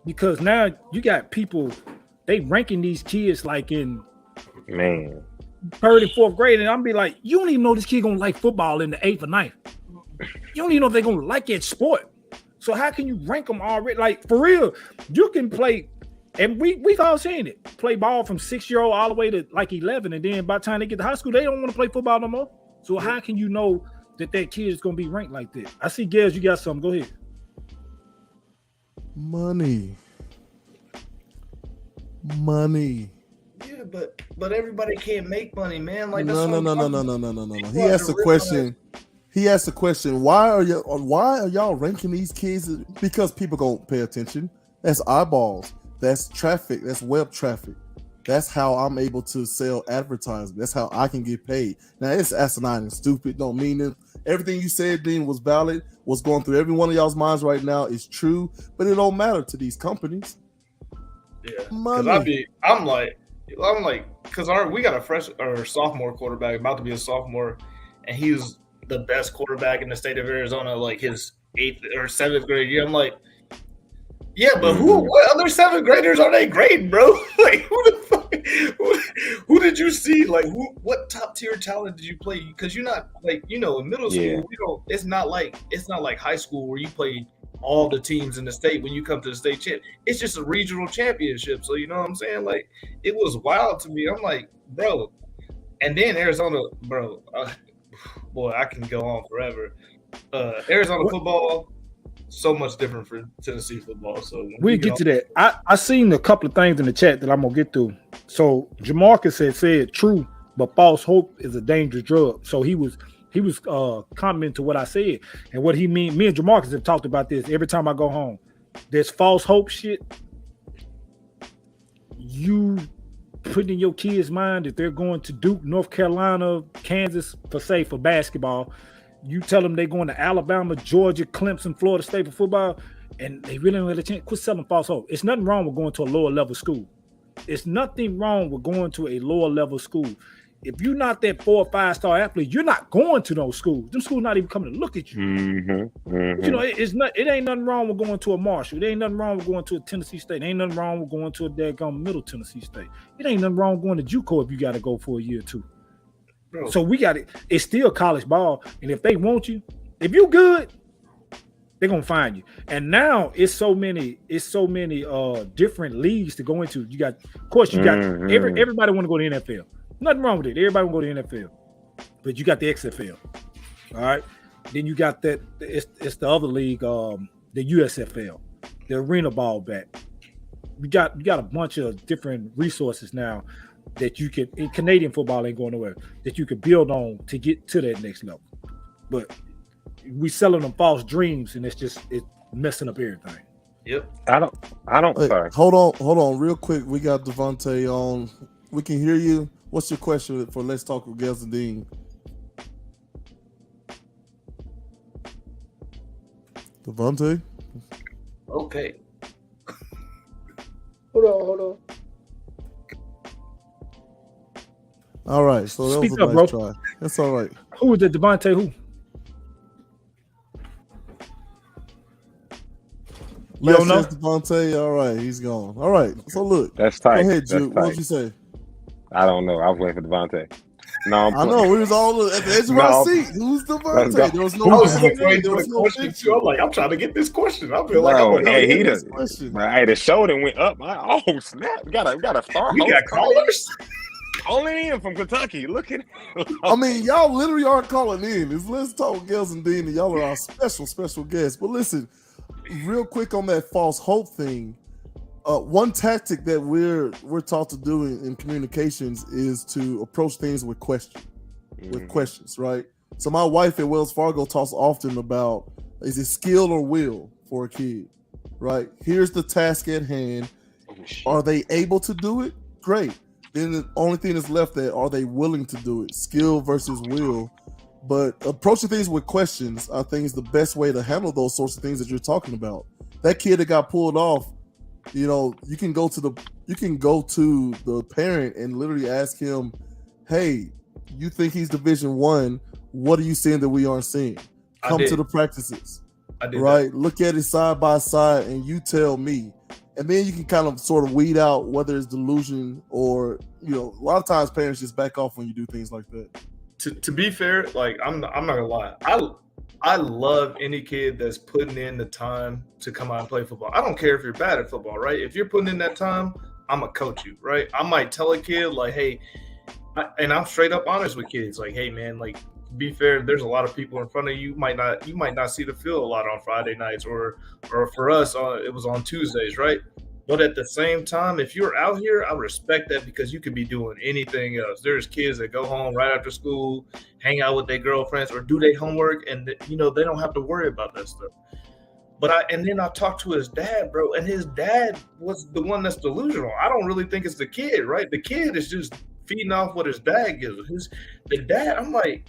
because now you got people, they ranking these kids like in 3rd and 4th grade, and I'm be like, you don't even know this kid gonna like football in the 8th or 9th. You don't even know if they're gonna like that sport. So how can you rank them already? Like for real, you can play, and we've all seen it. Play ball from 6-year-old all the way to like 11, and then by the time they get to high school, they don't want to play football no more. So how can you know that kid is gonna be ranked like that? I see, Gaz, you got something. Go ahead. Money. Yeah, but everybody can't make money, man. Like No. He asked a question. Why are y'all ranking these kids? Because people gonna pay attention. That's eyeballs. That's traffic. That's web traffic. That's how I'm able to sell advertising. That's how I can get paid. Now it's asinine and stupid. Don't mean it. Everything you said, Dean, was valid. What's going through every one of y'all's minds right now is true, but it don't matter to these companies. Yeah, Money. I'm like, because we got a sophomore quarterback about to be a sophomore, and he was the best quarterback in the state of Arizona, like his 8th or 7th grade year. I'm like, yeah, but what other 7th graders are they grading, bro? Like, who did you see? Like, what top tier talent did you play? Because you're not like, in middle school, it's not like high school where you play all the teams in the state when you come to the state champ. It's just a regional championship. So you know what I'm saying? Like, it was wild to me. I'm like, bro. And then Arizona, bro, boy, I can go on forever. Arizona football, so much different from Tennessee football. So we'll get to that. I seen a couple of things in the chat that I'm gonna get through. So Jamarcus had said true, but false hope is a dangerous drug. So he was commenting to what I said, and what he mean. Me and Jamarcus have talked about this every time I go home. This false hope shit, you put in your kids' mind that they're going to Duke, North Carolina, Kansas for basketball. You tell them they're going to Alabama, Georgia, Clemson, Florida State for football, and they really don't have a chance. Quit selling false hope. It's nothing wrong with going to a lower level school. It's nothing wrong with going to a lower level school. If you're not that 4 or 5 star athlete, you're not going to those schools. Them schools not even coming to look at you. It ain't nothing wrong with going to a Marshall. It ain't nothing wrong with going to a Tennessee State. It ain't nothing wrong with going to a daggone Middle Tennessee State. It ain't nothing wrong with going to JUCO if you got to go for a year or two. Bro. So we got it. It's still college ball, and if they want you, if you good, they're gonna find you. And now it's so many different leagues to go into. You got, of course, you got everybody want to go to the NFL. Nothing wrong with it. Everybody want to go to the NFL, but you got the XFL. All right. Then you got that. It's the other league, the USFL, the arena ball back. You got a bunch of different resources now that you can, in Canadian football ain't going nowhere, that you can build on to get to that next level. But we selling them false dreams, and it's messing up everything. Yep. I don't. Hey, sorry. Hold on, real quick. We got Devontae on. We can hear you. What's your question for Let's Talk with Gaz and Dean? Devontae? Okay. Hold on. All right, so that was Speak a up, nice bro. try. That's all right. Who is it, Devontae? Who? You don't know? Devontae. All right, he's gone. All right, so look. That's tight. Go ahead, That's Jude. tight. What'd you say? I don't know. I was waiting for Devontae. No, I know. We was all at the edge of our seat. Who's Devontae? There was no. I was waiting There for was the no question picture. too. I'm like, I'm trying to get this question. I feel like Bro, I'm hey, going he to does. question. Hey, the shoulder went up. Oh snap! We got a star. We got callers. Only in from Kentucky. Look at. I mean, y'all literally aren't calling in. It's Let's Talk with Gaz and Dean, and y'all are our special guests. But listen, real quick on that false hope thing. One tactic that we're taught to do in communications is to approach things with questions, right? So my wife at Wells Fargo talks often about, is it skill or will for a kid, right? Here's the task at hand. Are they able to do it? Great. Then the only thing that's left there, are they willing to do it? Skill versus will. But approaching things with questions, I think, is the best way to handle those sorts of things that you're talking about. That kid that got pulled off, you know, you can go to the parent and literally ask him, hey, you think he's Division I? What are you seeing that we aren't seeing? Come to the practices, right? Look at it side by side, and you tell me. And then you can kind of sort of weed out whether it's delusion or, you know, a lot of times parents just back off when you do things like that. To be fair, like I'm not gonna lie, I love any kid that's putting in the time to come out and play football. I don't care if you're bad at football, right? If you're putting in that time, I'm gonna coach you, right? I might tell a kid like, hey, and I'm straight up honest with kids, like, hey man, like, to be fair, there's a lot of people in front of you. You might not see the field a lot on Friday nights, or for us, it was on Tuesdays, right? But at the same time, if you're out here, I respect that, because you could be doing anything else. There's kids that go home right after school, hang out with their girlfriends, or do their homework, and you know they don't have to worry about that stuff. But then I talked to his dad, bro, and his dad was the one that's delusional. I don't really think it's the kid, right? The kid is just feeding off what his dad gives. The dad, I'm like,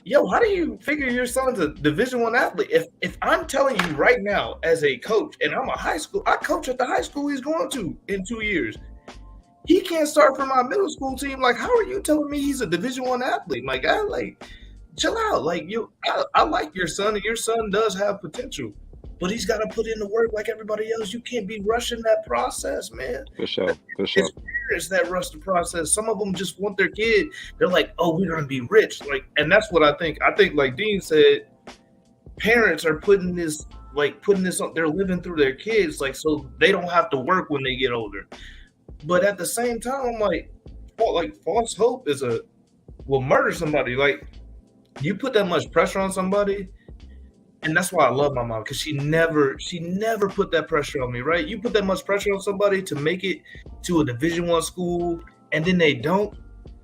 yo, how do you figure your son's a Division I athlete? If I'm telling you right now as a coach, and I'm I coach at the high school he's going to in 2 years, he can't start for my middle school team. Like, how are you telling me he's a Division I athlete? My guy, like, chill out. Like, I like your son, and your son does have potential, but he's got to put in the work like everybody else. You can't be rushing that process, man. For sure. It's parents that rush the process. Some of them just want their kid. They're like, oh, we're going to be rich. Like, and that's what I think. I think, like Dean said, parents are putting this on, they're living through their kids, like, so they don't have to work when they get older. But at the same time, I'm like false hope will murder somebody. Like, you put that much pressure on somebody. And that's why I love my mom, because she never put that pressure on me, right? You put that much pressure on somebody to make it to a Division I school, and then they don't.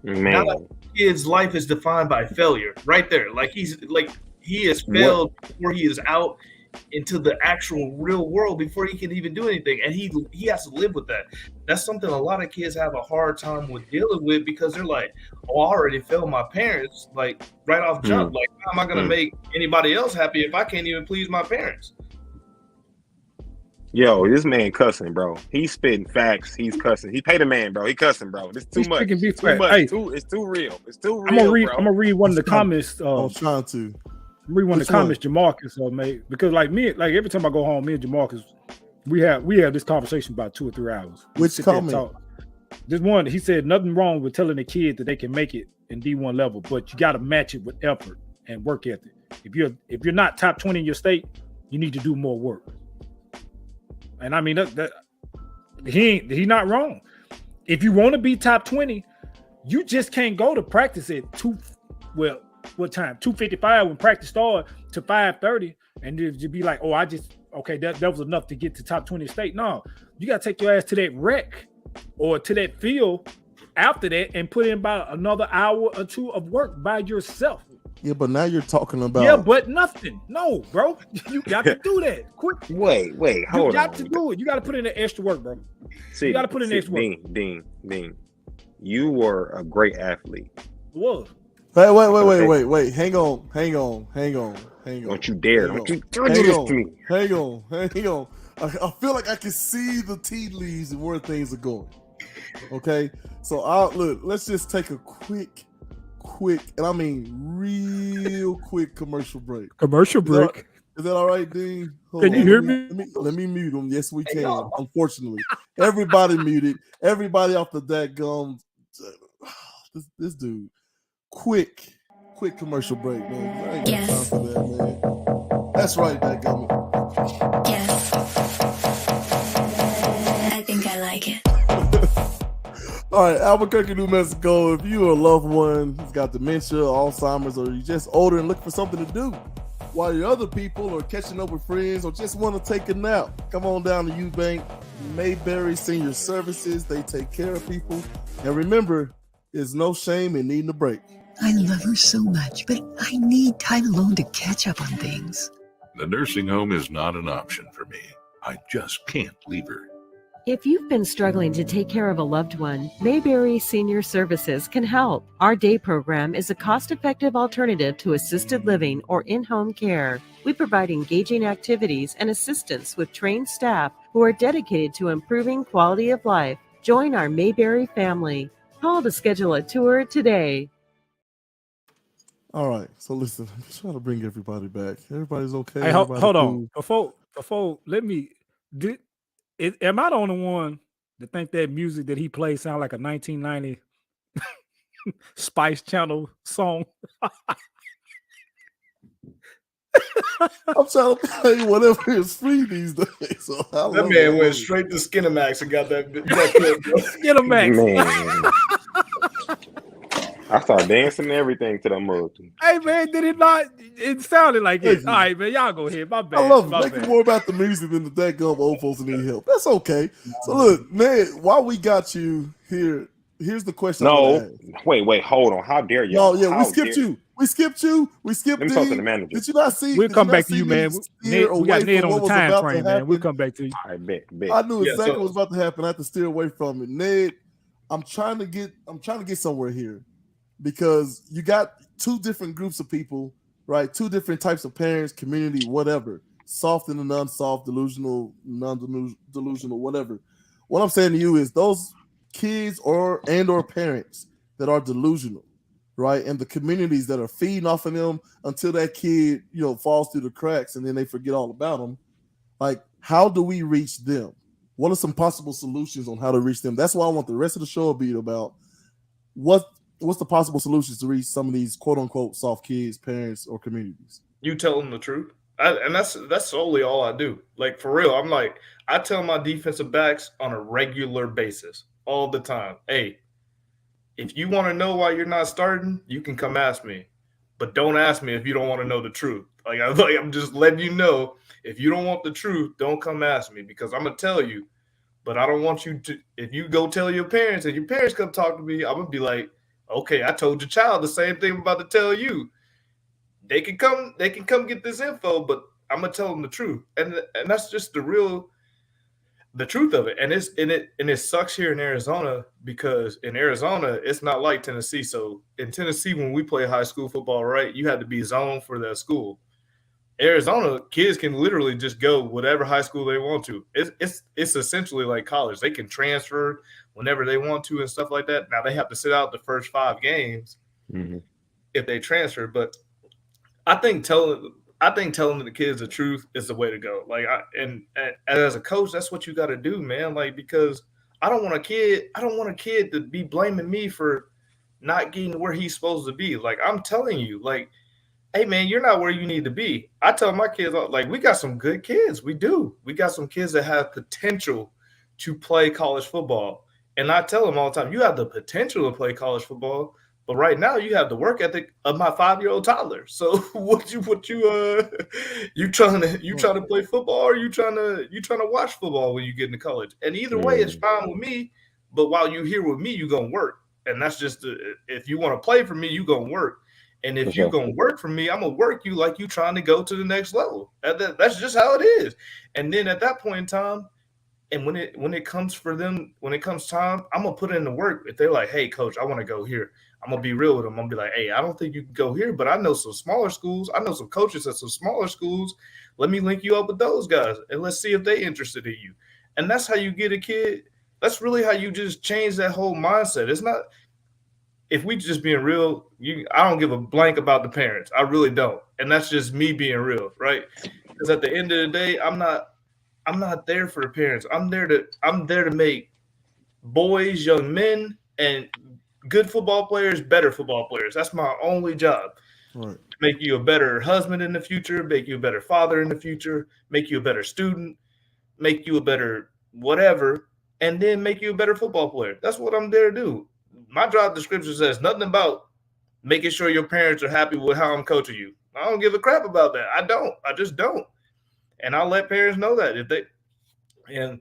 Man. Now that kid's life is defined by failure, right there. Like, he has failed before he is out into the actual real world, before he can even do anything, and he has to live with that. That's something a lot of kids have a hard time with dealing with, because they're like, oh, I already failed my parents, like, right off jump. Like, how am I gonna make anybody else happy if I can't even please my parents? Yo, this man cussing, bro. He's spitting facts. He's cussing. He paid a man, bro. He cussing, bro. This too much. It's too much. Hey, it's too real. It's too real. I'm gonna read one of the comments. I'm trying to. Read one of the comments Jamarcus made, because like every time I go home, me and Jamarcus, we have this conversation about 2 or 3 hours. Which comment? This one, he said, nothing wrong with telling a kid that they can make it in D1 level, but you got to match it with effort and work ethic. If you're not top 20 in your state, you need to do more work. And I mean that he's not wrong. If you want to be top 20, you just can't go to practice at what time? 2:55 when practice started to 5:30, and to be like, oh, that was enough to get to top 20 state. No, you gotta take your ass to that rec or to that field after that and put in about another hour or 2 of work by yourself. Yeah, but now you're talking about but nothing. No, bro, you got to do that quick. Wait, hold on. You got to do it. You got to put in the extra work, bro. You got to put in the extra work. Dean, you were a great athlete. Was. Wait. Hang on. Don't you dare. Don't you do this to me. Hang on. I feel like I can see the tea leaves and where things are going. Okay? So let's just take a quick, and I mean real quick commercial break. Is that all right, Dean? Can you hear me? Let me mute them. Yes, we can. Unfortunately. Everybody muted. Everybody off the dadgum. This dude. Quick commercial break, man. I ain't got time for that, man. That's right, dadgum. Yes. I think I like it. All right, Albuquerque, New Mexico. If you're a loved one who's got dementia, Alzheimer's, or you're just older and looking for something to do, while your other people are catching up with friends or just want to take a nap, come on down to Eubank Mayberry Senior Services. They take care of people. And remember, there's no shame in needing a break. I love her so much, but I need time alone to catch up on things. The nursing home is not an option for me. I just can't leave her. If you've been struggling to take care of a loved one, Mayberry Senior Services can help. Our day program is a cost-effective alternative to assisted living or in-home care. We provide engaging activities and assistance with trained staff who are dedicated to improving quality of life. Join our Mayberry family. Call to schedule a tour today. All right. So listen, I'm just trying to bring everybody back. Everybody's okay. Hey, Everybody hold cool? on. Before, let me. Am I the only one to think that music that he plays sound like a 1990 Spice Channel song? I'm trying to play whatever is free these days. So That man went straight to Skinamax and got that clip, bro. Skinamax. Man. I started dancing and everything to that mug. Hey man, did it not? It sounded like it. Hey. All right, man, y'all go ahead. My bad. I love it. My Make bad. it more about the music than the daggum old folks that need help. That's okay. So look, man, while we got you here, here's the question. No, wait, hold on. How dare you? No, yeah, How we skipped dare- you. We skipped you. We skipped Let me talk to D. the manager. Did you not see? We'll did come you not back to see you, me man. steer We got away Ned from on what the was time about to frame, man. We'll happen? come back to you. All right, bet. I knew Yeah, exactly so- what was about to happen. I had to steer away from it. Ned, I'm trying to get somewhere here because you got two different groups of people, right? Two different types of parents, community, whatever. Soft and unsoft, delusional, non-delusional, whatever. What I'm saying to you is those kids or parents that are delusional, right? And the communities that are feeding off of them until that kid, falls through the cracks and then they forget all about them. Like, how do we reach them? What are some possible solutions on how to reach them? That's why I want the rest of the show to be about what's the possible solutions to reach some of these quote unquote soft kids, parents, or communities. You tell them the truth. And that's solely all I do. Like, for real, I tell my defensive backs on a regular basis all the time, hey, if you want to know why you're not starting, you can come ask me. But don't ask me if you don't want to know the truth. I'm just letting you know, if you don't want the truth, don't come ask me, because I'm going to tell you. But I don't want you to, if you go tell your parents and your parents come talk to me, I'm going to be like, okay, I told your child the same thing I'm about to tell you. They can come get this info, but I'm going to tell them the truth. And that's just the truth of it. And it sucks here in Arizona, because in Arizona, it's not like Tennessee. So in Tennessee, when we play high school football, right, you had to be zoned for that school. Arizona, kids can literally just go whatever high school they want to. It's essentially like college. They can transfer whenever they want to and stuff like that. Now they have to sit out the first 5 games if they transfer. But I think telling the kids the truth is the way to go. Like, and as a coach, that's what you got to do, man. Like, because I don't want a kid to be blaming me for not getting where he's supposed to be. Like, I'm telling you, like, hey, man, you're not where you need to be. I tell my kids, like, we got some good kids. We do. We got some kids that have potential to play college football. And I tell them all the time, you have the potential to play college football, but right now you have the work ethic of my 5-year-old toddler. So you trying to play football, or you trying to watch football when you get into college? And either way, it's fine with me. But while you're here with me, you're gonna work. And that's just if you want to play for me, you're gonna work. And if you're going to work for me, I'm going to work you like you trying to go to the next level. That's just how it is. And then at that point in time, and when it comes time, I'm going to put in the work. If they're like, hey, coach, I want to go here, I'm going to be real with them. I'm going to be like, hey, I don't think you can go here, but I know some smaller schools. I know some coaches at some smaller schools. Let me link you up with those guys, and let's see if they're interested in you. And that's how you get a kid. That's really how you just change that whole mindset. It's not – if we just being real, I don't give a blank about the parents. I really don't. And that's just me being real, right? Because at the end of the day, I'm not there for the parents. I'm there to make boys, young men, and good football players better football players. That's my only job. Right. Make you a better husband in the future, make you a better father in the future, make you a better student, make you a better whatever, and then make you a better football player. That's what I'm there to do. My job description says nothing about making sure your parents are happy with how I'm coaching you. I don't give a crap about that. I just don't. And I'll let parents know that if they and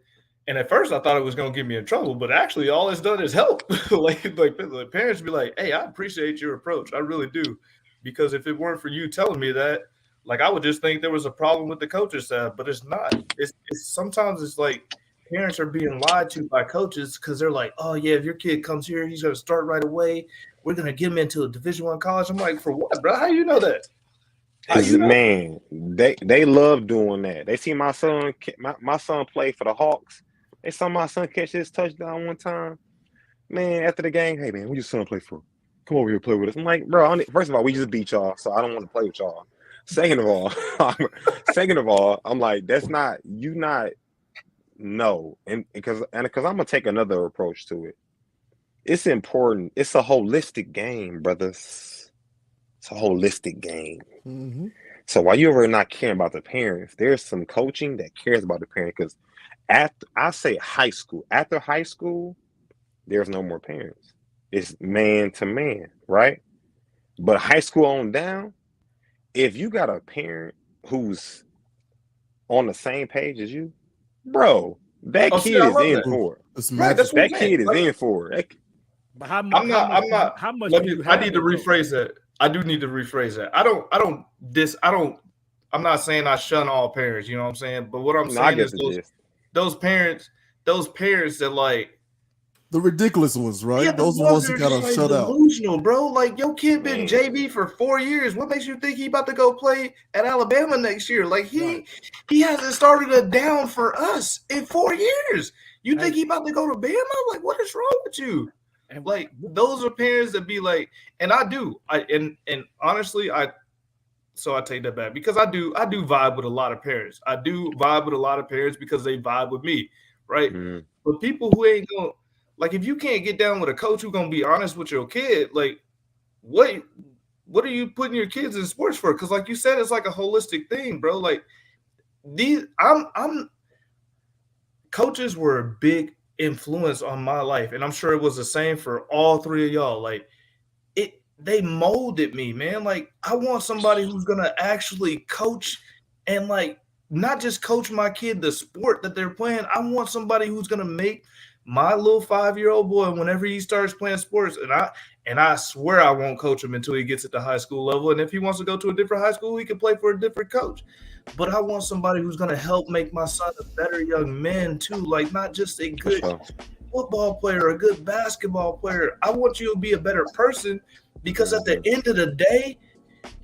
at first I thought it was gonna get me in trouble, but actually all it's done is help. like the parents be like, hey, I appreciate your approach. I really do. Because if it weren't for you telling me that, like I would just think there was a problem with the coaching staff, but it's not. It's sometimes it's like parents are being lied to by coaches because they're like, oh yeah, if your kid comes here, he's gonna start right away. We're gonna get him into a Division I college. I'm like, for what, bro? How you know that? Man, they love doing that. They see my son play for the Hawks. They saw my son catch his touchdown one time. Man, after the game, hey man, who your son play for? Come over here, play with us. I'm like, bro. First of all, we just beat y'all, so I don't want to play with y'all. Second of all, I'm like, that's not you. Not no, and because I'm gonna take another approach to it. It's important. It's a holistic game, brothers. It's a holistic game. Mm-hmm. So while you're not caring about the parents, there's some coaching that cares about the parent. Because after high school, there's no more parents. It's man to man, right? But high school on down, if you got a parent who's on the same page as you, bro, that kid is in for it. That kid is in for it. But how much? I need to rephrase that. I do need to rephrase that. I'm not saying I shun all parents, you know what I'm saying? But what I'm saying is those parents that like the ridiculous ones, right? Yeah, those are the ones you gotta shut out. Delusional, bro. Like your kid been JV for 4 years. What makes you think he about to go play at Alabama next year? Like he hasn't started a down for us in 4 years. You think he about to go to Bama? Like what is wrong with you? And like those are parents that be like, and I do. And honestly, so I take that back because I do vibe with a lot of parents. I do vibe with a lot of parents because they vibe with me, right? Mm-hmm. But people who ain't gonna like, if you can't get down with a coach who's gonna be honest with your kid, like, what are you putting your kids in sports for? Because, like you said, it's like a holistic thing, bro. Like coaches were a big influence on my life, and I'm sure it was the same for all three of y'all. Like, they molded me, man. Like, I want somebody who's gonna actually coach and like not just coach my kid the sport that they're playing. I want somebody who's gonna make my little 5-year-old boy, whenever he starts playing sports, and I swear I won't coach him until he gets at the high school level. And if he wants to go to a different high school, he can play for a different coach. But I want somebody who's going to help make my son a better young man too, like not just a good football player, a good basketball player. I want you to be a better person because at the end of the day,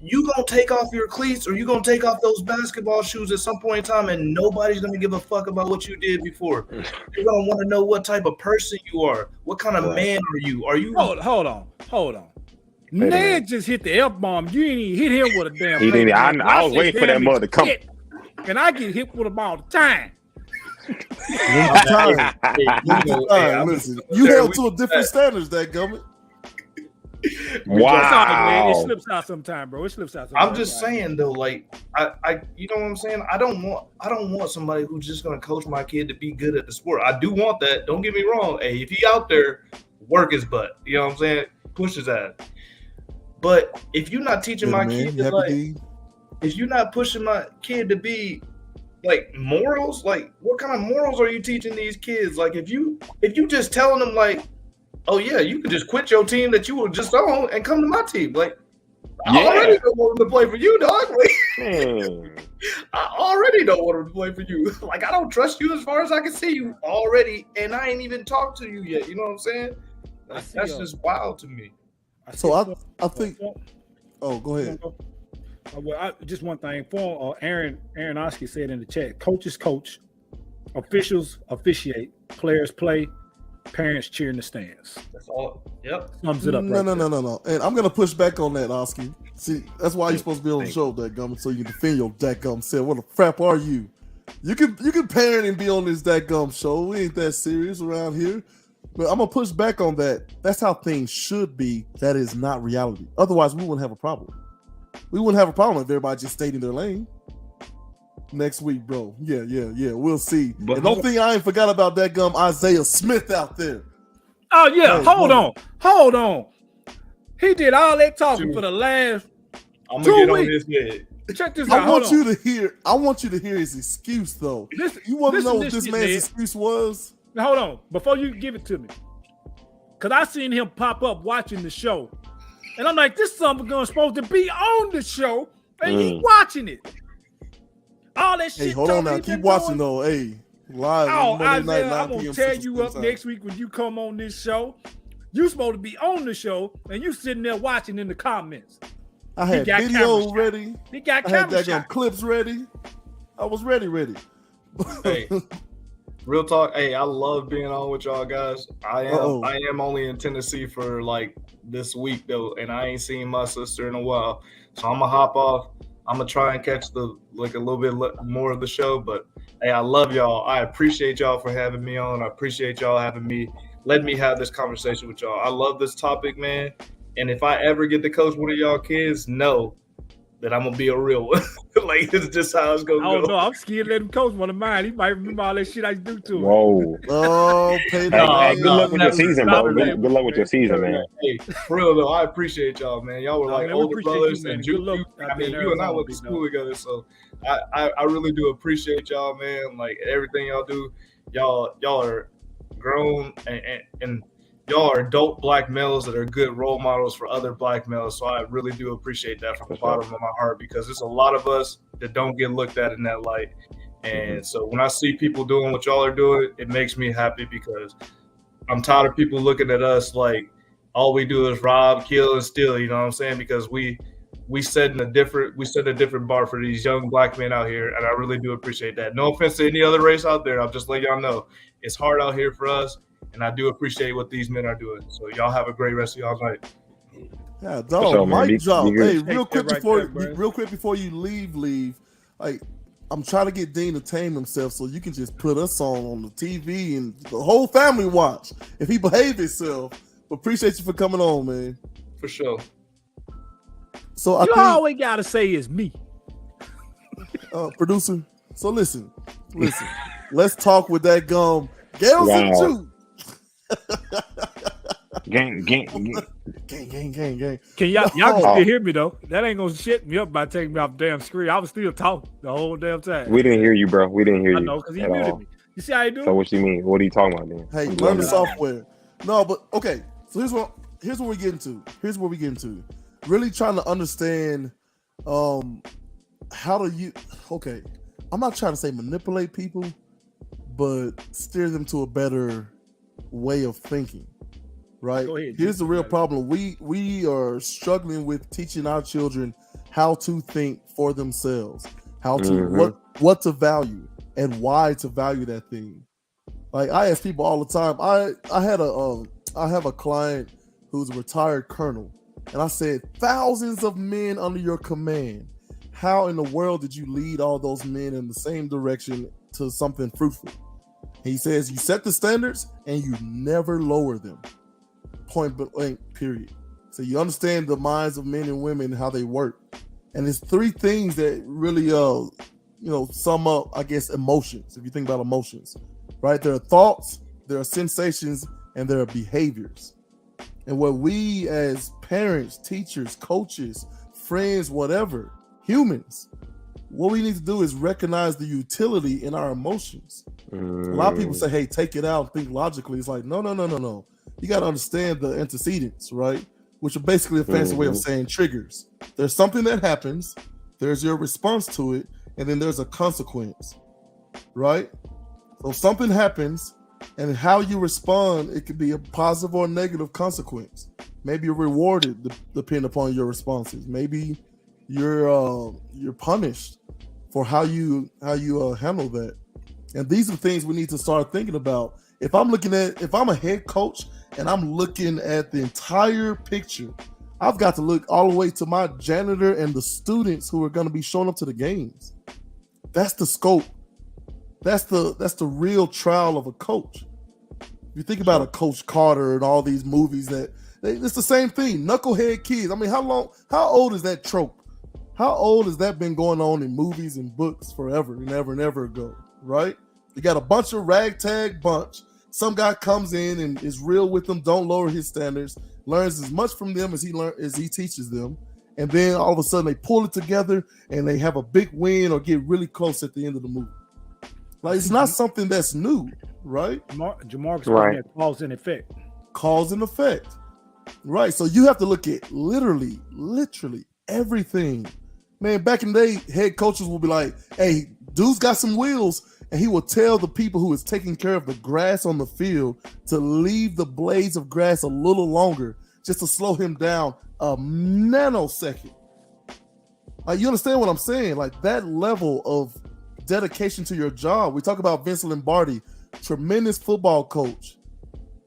you gonna take off your cleats or you gonna take off those basketball shoes at some point in time, and nobody's gonna give a fuck about what you did before. You're gonna want to know what type of person you are. What kind of man are you? Are you? Hold on. Ned just hit the F-bomb. You ain't even hit him with a damn. He didn't. I was waiting for that mother to come. And I get hit with them all the time. Listen, you held to a different standards, that government. Wow, it slips out sometime, bro. It slips out sometime. I'm just saying though, like I you know what I'm saying? I don't want somebody who's just gonna coach my kid to be good at the sport. I do want that. Don't get me wrong. Hey, if he out there, work his butt. You know what I'm saying? Push his ass. But if you're not teaching my kid to like, if you're not pushing my kid to be like morals, like what kind of morals are you teaching these kids? Like if you just telling them like, oh yeah, you can just quit your team that you were just on and come to my team. Like, I already don't want him to play for you, dog. Like, I already don't want him to play for you. Like, I don't trust you as far as I can see you already, and I ain't even talked to you yet. You know what I'm saying? That's just wild to me. So I think. Oh, go ahead. Well, just one thing. For Aaron Oski said in the chat: coaches coach, officials officiate, players play. Parents cheer in the stands. That's all. Yep. Sums it up. No. And I'm gonna push back on that, Oski. See, that's why you're supposed to be on the show, dadgum, so you can defend your dadgum self. What the crap are you? You can parent and be on this dadgum show. We ain't that serious around here. But I'm gonna push back on that. That's how things should be. That is not reality. Otherwise, we wouldn't have a problem. We wouldn't have a problem if everybody just stayed in their lane. Next week, bro. Yeah. We'll see. But and don't think I ain't forgot about that gum Isaiah Smith out there. Oh yeah, hold on. He did all that talking for the last I'm 2 gonna get on weeks. this head. Check this out. I Hold want on. you to hear. I want you to hear his excuse, though. Listen, You want to listen know to what this shit, man's Ned. excuse was? Now, hold on. Before you give it to me. Because I seen him pop up watching the show. And I'm like, this son was supposed to be on the show. And he watching it. All that shit. Hey, hold on Tony now. been Keep watching, doing. though. Hey, live Oh, Monday night, Isaiah, 9 I'm going p.m. to tear Central you up Standard next week when you come on this show. You supposed to be on the show, and you sitting there watching in the comments. Time. I had got camera video shot. ready. He got I had camera that shot. clips ready. I was ready. Hey, real talk. Hey, I love being on with y'all guys. I am only in Tennessee for like this week though, and I ain't seen my sister in a while. So I'm gonna hop off. I'm gonna try and catch a little bit more of the show. But hey, I love y'all. I appreciate y'all for having me on. I appreciate y'all letting me have this conversation with y'all. I love this topic, man. And if I ever get to coach one of y'all kids, know that I'm gonna be a real one. Like it's just how it's gonna I don't go. know. I'm scared to let him coach one of mine. He might remember all that shit I used to do to him. Whoa. Oh, pay Hey, Nah, good luck with your nah, season, nah, bro. nah, Good luck with your season, man. Hey, for real though, I appreciate y'all, man. Y'all were Nah, like man, we older appreciate brothers, you, man. and Good luck out I mean, there in you and I Arizona, went to big school dog. together, so I really do appreciate y'all, man. Like everything y'all do, y'all are grown and y'all are adult black males that are good role models for other black males. So I really do appreciate that from the bottom of my heart because there's a lot of us that don't get looked at in that light. And so when I see people doing what y'all are doing, it makes me happy because I'm tired of people looking at us like all we do is rob, kill, and steal. You know what I'm saying? Because we set a different bar for these young black men out here, and I really do appreciate that. No offense to any other race out there, I'll just let y'all know it's hard out here for us, and I do appreciate what these men are doing. So y'all have a great rest of y'all night. Yeah, For dog. sure, man. Mic drop. Be good. Hey, Take that right there, before you leave. Like, I'm trying to get Dean to tame himself so you can just put us on the TV and the whole family watch if he behave himself. But appreciate you for coming on, man. For sure. So I You think, always gotta say it's me. producer. So listen. Let's talk with that gum. Gales and Wow. Juice. Gang. Gang. Can y'all can Oh. still hear me though? That ain't gonna shit me up by taking me off the damn screen. I was still talking the whole damn time. We didn't hear you, bro. We didn't hear I you know because he at muted all. me. You see how he do? So what you mean? What are you talking about then? Hey, I'm learn the doing software. No, but okay. So here's what we get into. Here's what we get into. Really trying to understand how do you okay. I'm not trying to say manipulate people, but steer them to a better way of thinking. Right? Go ahead, Here's the real G. problem. We are struggling with teaching our children how to think for themselves, how to Mhm. what to value and why to value that thing. Like I ask people all the time. I have a client who's a retired colonel, and I said, thousands of men under your command. How in the world did you lead all those men in the same direction to something fruitful? He says you set the standards and you never lower them. Point blank, period. So you understand the minds of men and women, how they work. And it's three things that really sum up, I guess, emotions. If you think about emotions, right? There are thoughts, there are sensations, and there are behaviors. And what we as parents, teachers, coaches, friends, whatever, humans, what we need to do is recognize the utility in our emotions. A lot of people say, hey, take it out, think logically. It's like, no. You got to understand the antecedents, right? Which are basically a fancy way of saying triggers. There's something that happens, there's your response to it, and then there's a consequence, right? So something happens, and how you respond, it could be a positive or negative consequence. Maybe you're rewarded depending upon your responses. Maybe you're punished for how you handle that. And these are things we need to start thinking about. If I'm a head coach and I'm looking at the entire picture, I've got to look all the way to my janitor and the students who are going to be showing up to the games. That's the scope. That's the real trial of a coach. If you think about a Coach Carter and all these movies it's the same thing. Knucklehead kids. I mean, how old is that trope? How old has that been going on in movies and books forever and ever ago, right? You got a bunch of ragtag bunch. Some guy comes in and is real with them, don't lower his standards, learns as much from them as he teaches them, and then all of a sudden they pull it together and they have a big win or get really close at the end of the movie. Like, it's not something that's new, right? Jamarcus Right. that cause and effect. Cause and effect, right? So you have to look at literally everything. Man, back in the day, head coaches will be like, hey, dude's got some wheels, and he will tell the people who is taking care of the grass on the field to leave the blades of grass a little longer just to slow him down a nanosecond. Like, you understand what I'm saying? Like, that level of dedication to your job. We talk about Vince Lombardi, tremendous football coach.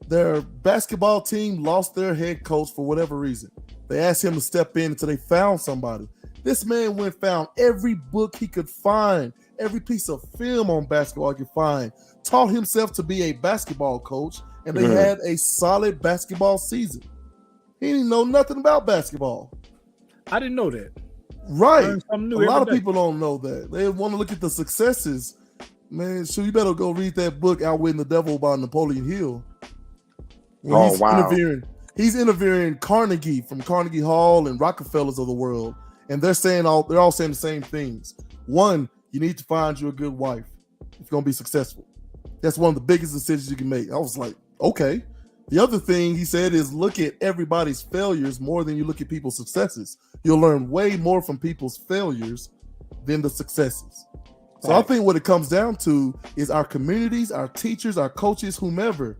Their basketball team lost their head coach for whatever reason. They asked him to step in until they found somebody. This man went and found every book he could find, every piece of film on basketball he could find, taught himself to be a basketball coach, and they had a solid basketball season. He didn't know nothing about basketball. I didn't know that. Right. Learn something new A lot every of day. people don't know that. They want to look at the successes. Man, so you better go read that book, Outwitting the Devil by Napoleon Hill. When he's interviewing Carnegie from Carnegie Hall and Rockefellers of the world. And they're all saying the same things. One, you need to find you a good wife if you're gonna be successful. That's one of the biggest decisions you can make. I was like, okay. The other thing he said is look at everybody's failures more than you look at people's successes. You'll learn way more from people's failures than the successes. So I think what it comes down to is our communities, our teachers, our coaches, whomever.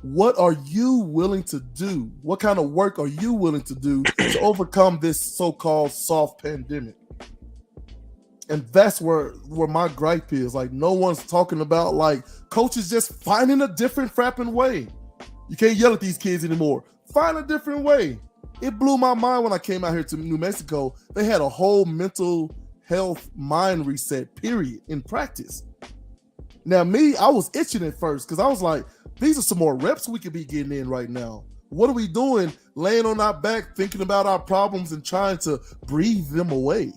What are you willing to do? What kind of work are you willing to do to overcome this so-called soft pandemic? And that's where my gripe is. Like, no one's talking about, like, coaches just finding a different frapping way. You can't yell at these kids anymore. Find a different way. It blew my mind when I came out here to New Mexico. They had a whole mental health mind reset period in practice. Now, I was itching at first because I was like, these are some more reps we could be getting in right now. What are we doing? Laying on our back, thinking about our problems and trying to breathe them away.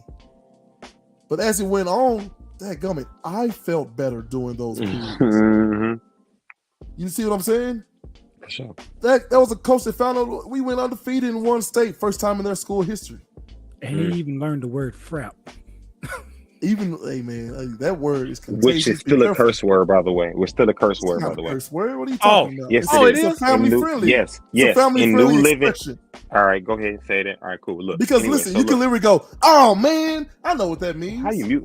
But as it went on, dadgummit, I felt better doing those periods. Mm-hmm. You see what I'm saying? For sure. That was a coach that found out we went undefeated in one state, first time in their school history. And he even learned the word frap. Even, hey man, that word is contagious. Which is still a curse word, by the way. We're still a curse word, It's by not the a way. curse word. What are you talking about? Yes, It's it is. a family friendly. Yes, It's a family in friendly New Living. expression. All right, go ahead and say that. All right, cool. Look, Because anyway, listen, so you can look, literally go, "Oh man, I know what that means." How you mute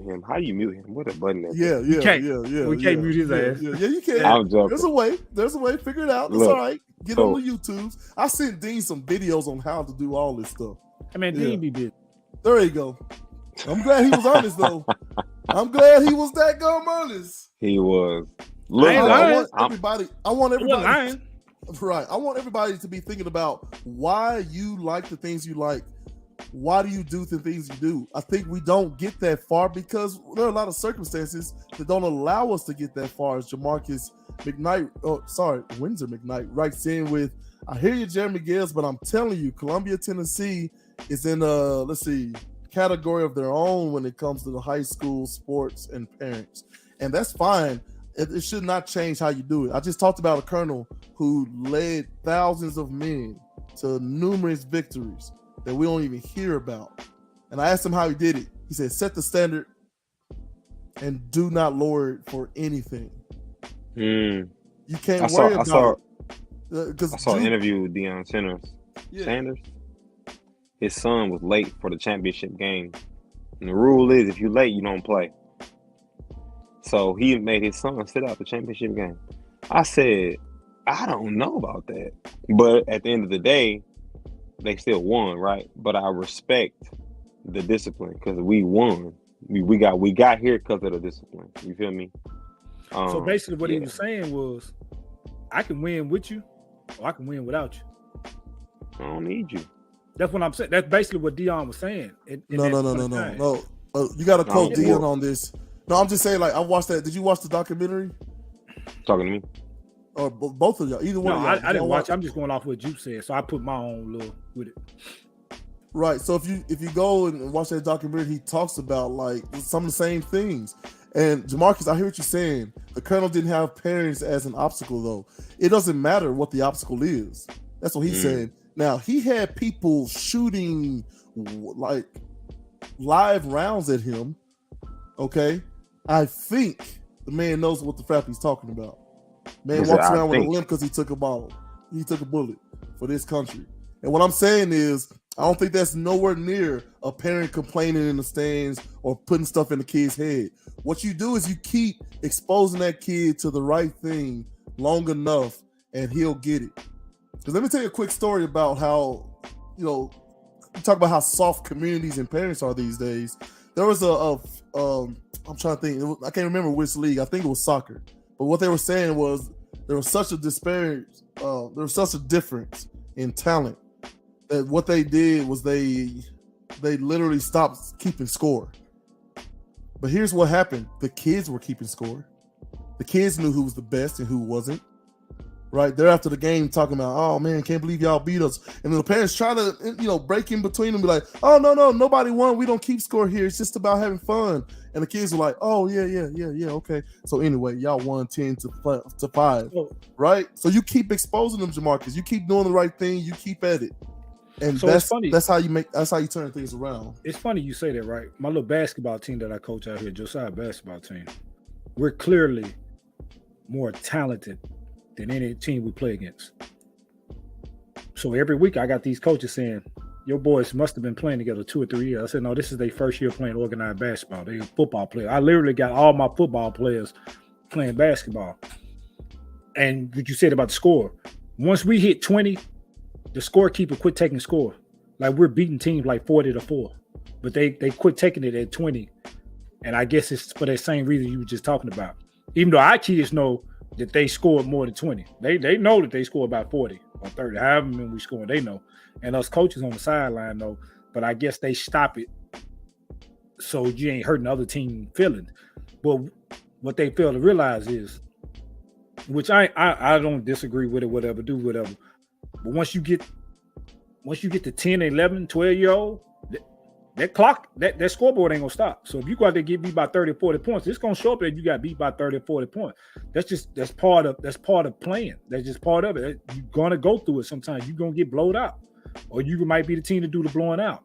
him? What a button that Yeah, is. yeah, can't- yeah. we can't mute his ass. Yeah, you can. I'm joking. There's a way. There's a way. Figure it out. It's Look, all right. Get on the YouTubes. I sent Dean some videos on how to do all this stuff. I mean, Yeah. Dean be busy. There you go. I'm glad he was honest though. I'm glad he was that gum honest. He was. Look, I ain't I lying. want everybody. I want He wasn't everybody. lying. Right. I want everybody to be thinking about why you like the things you like. Why do you do the things you do? I think we don't get that far because there are a lot of circumstances that don't allow us to get that far. As Jamarcus Windsor McKnight writes in with, I hear you, Jeremy Gales, but I'm telling you, Columbia, Tennessee is in category of their own when it comes to the high school sports and parents. And that's fine. It should not change how you do it. I just talked about a colonel who led thousands of men to numerous victories that we don't even hear about. And I asked him how he did it. He said, set the standard and do not lower it for anything. You can't worry about it. I saw an interview with Deion Sanders. His son was late for the championship game. And the rule is if you're late, you don't play. So he made his son sit out the championship game. I said, I don't know about that. But at the end of the day, they still won, right? But I respect the discipline because we won. We got here because of the discipline. You feel me? So basically what he was saying was, I can win with you or I can win without you. I don't need you. That's what I'm saying. That's basically what Deion was saying. No. You got to quote No, Deion on this. No, I'm just saying, like, I watched that. Did you watch the documentary? Talking to me? Or both of y'all? Either one No, of y'all? I didn't watch. I'm just going off what you said. So I put my own little with it. Right. So if you go and watch that documentary, he talks about like some of the same things. And Jamarcus, I hear what you're saying. The colonel didn't have parents as an obstacle, though. It doesn't matter what the obstacle is. That's what he's saying. Now he had people shooting like live rounds at him. Okay, I think the man knows what the crap he's talking about. Man walks around with a limp because he took a ball. He took a bullet for this country. And what I'm saying is, I don't think that's nowhere near a parent complaining in the stands or putting stuff in the kid's head. What you do is you keep exposing that kid to the right thing long enough, and he'll get it. Because let me tell you a quick story about how, you know, you talk about how soft communities and parents are these days. There was I'm trying to think, I can't remember which league. I think it was soccer. But what they were saying was there was such a disparity, there was such a difference in talent that what they did was they literally stopped keeping score. But here's what happened. The kids were keeping score. The kids knew who was the best and who wasn't. Right? They're after the game talking about, oh man, can't believe y'all beat us. And then the parents try to, break in between them, be like, oh no, nobody won. We don't keep score here. It's just about having fun. And the kids were like, oh yeah, okay. So anyway, y'all won 10 to 5. Right? So you keep exposing them, Jamarcus. You keep doing the right thing. You keep at it. And so that's funny. That's how you turn things around. It's funny you say that, right? My little basketball team that I coach out here, Josiah basketball team, we're clearly more talented than any team we play against. So every week I got these coaches saying, your boys must have been playing together 2 or 3 years. I said, no, this is their first year playing organized basketball. They're football players. I literally got all my football players playing basketball. And what you said about the score, once we hit 20, the scorekeeper quit taking score. Like we're beating teams like 40-4, but they quit taking it at 20. And I guess it's for that same reason you were just talking about. Even though our kids know that they scored more than 20. They know that they score about 40 or 30. However many we score, they know. And us coaches on the sideline know. But I guess they stop it so you ain't hurting the other team feelings. But what they fail to realize is, which I don't disagree with it, whatever, do whatever. But once you get to 10, 11, 12-year-old, that clock, that scoreboard ain't gonna stop. So if you go out there and get beat by 30 or 40 points, it's gonna show up that you got beat by 30 or 40 points. That's part of playing. That's just part of it. You're gonna go through it sometimes. You're gonna get blowed out. Or you might be the team to do the blowing out.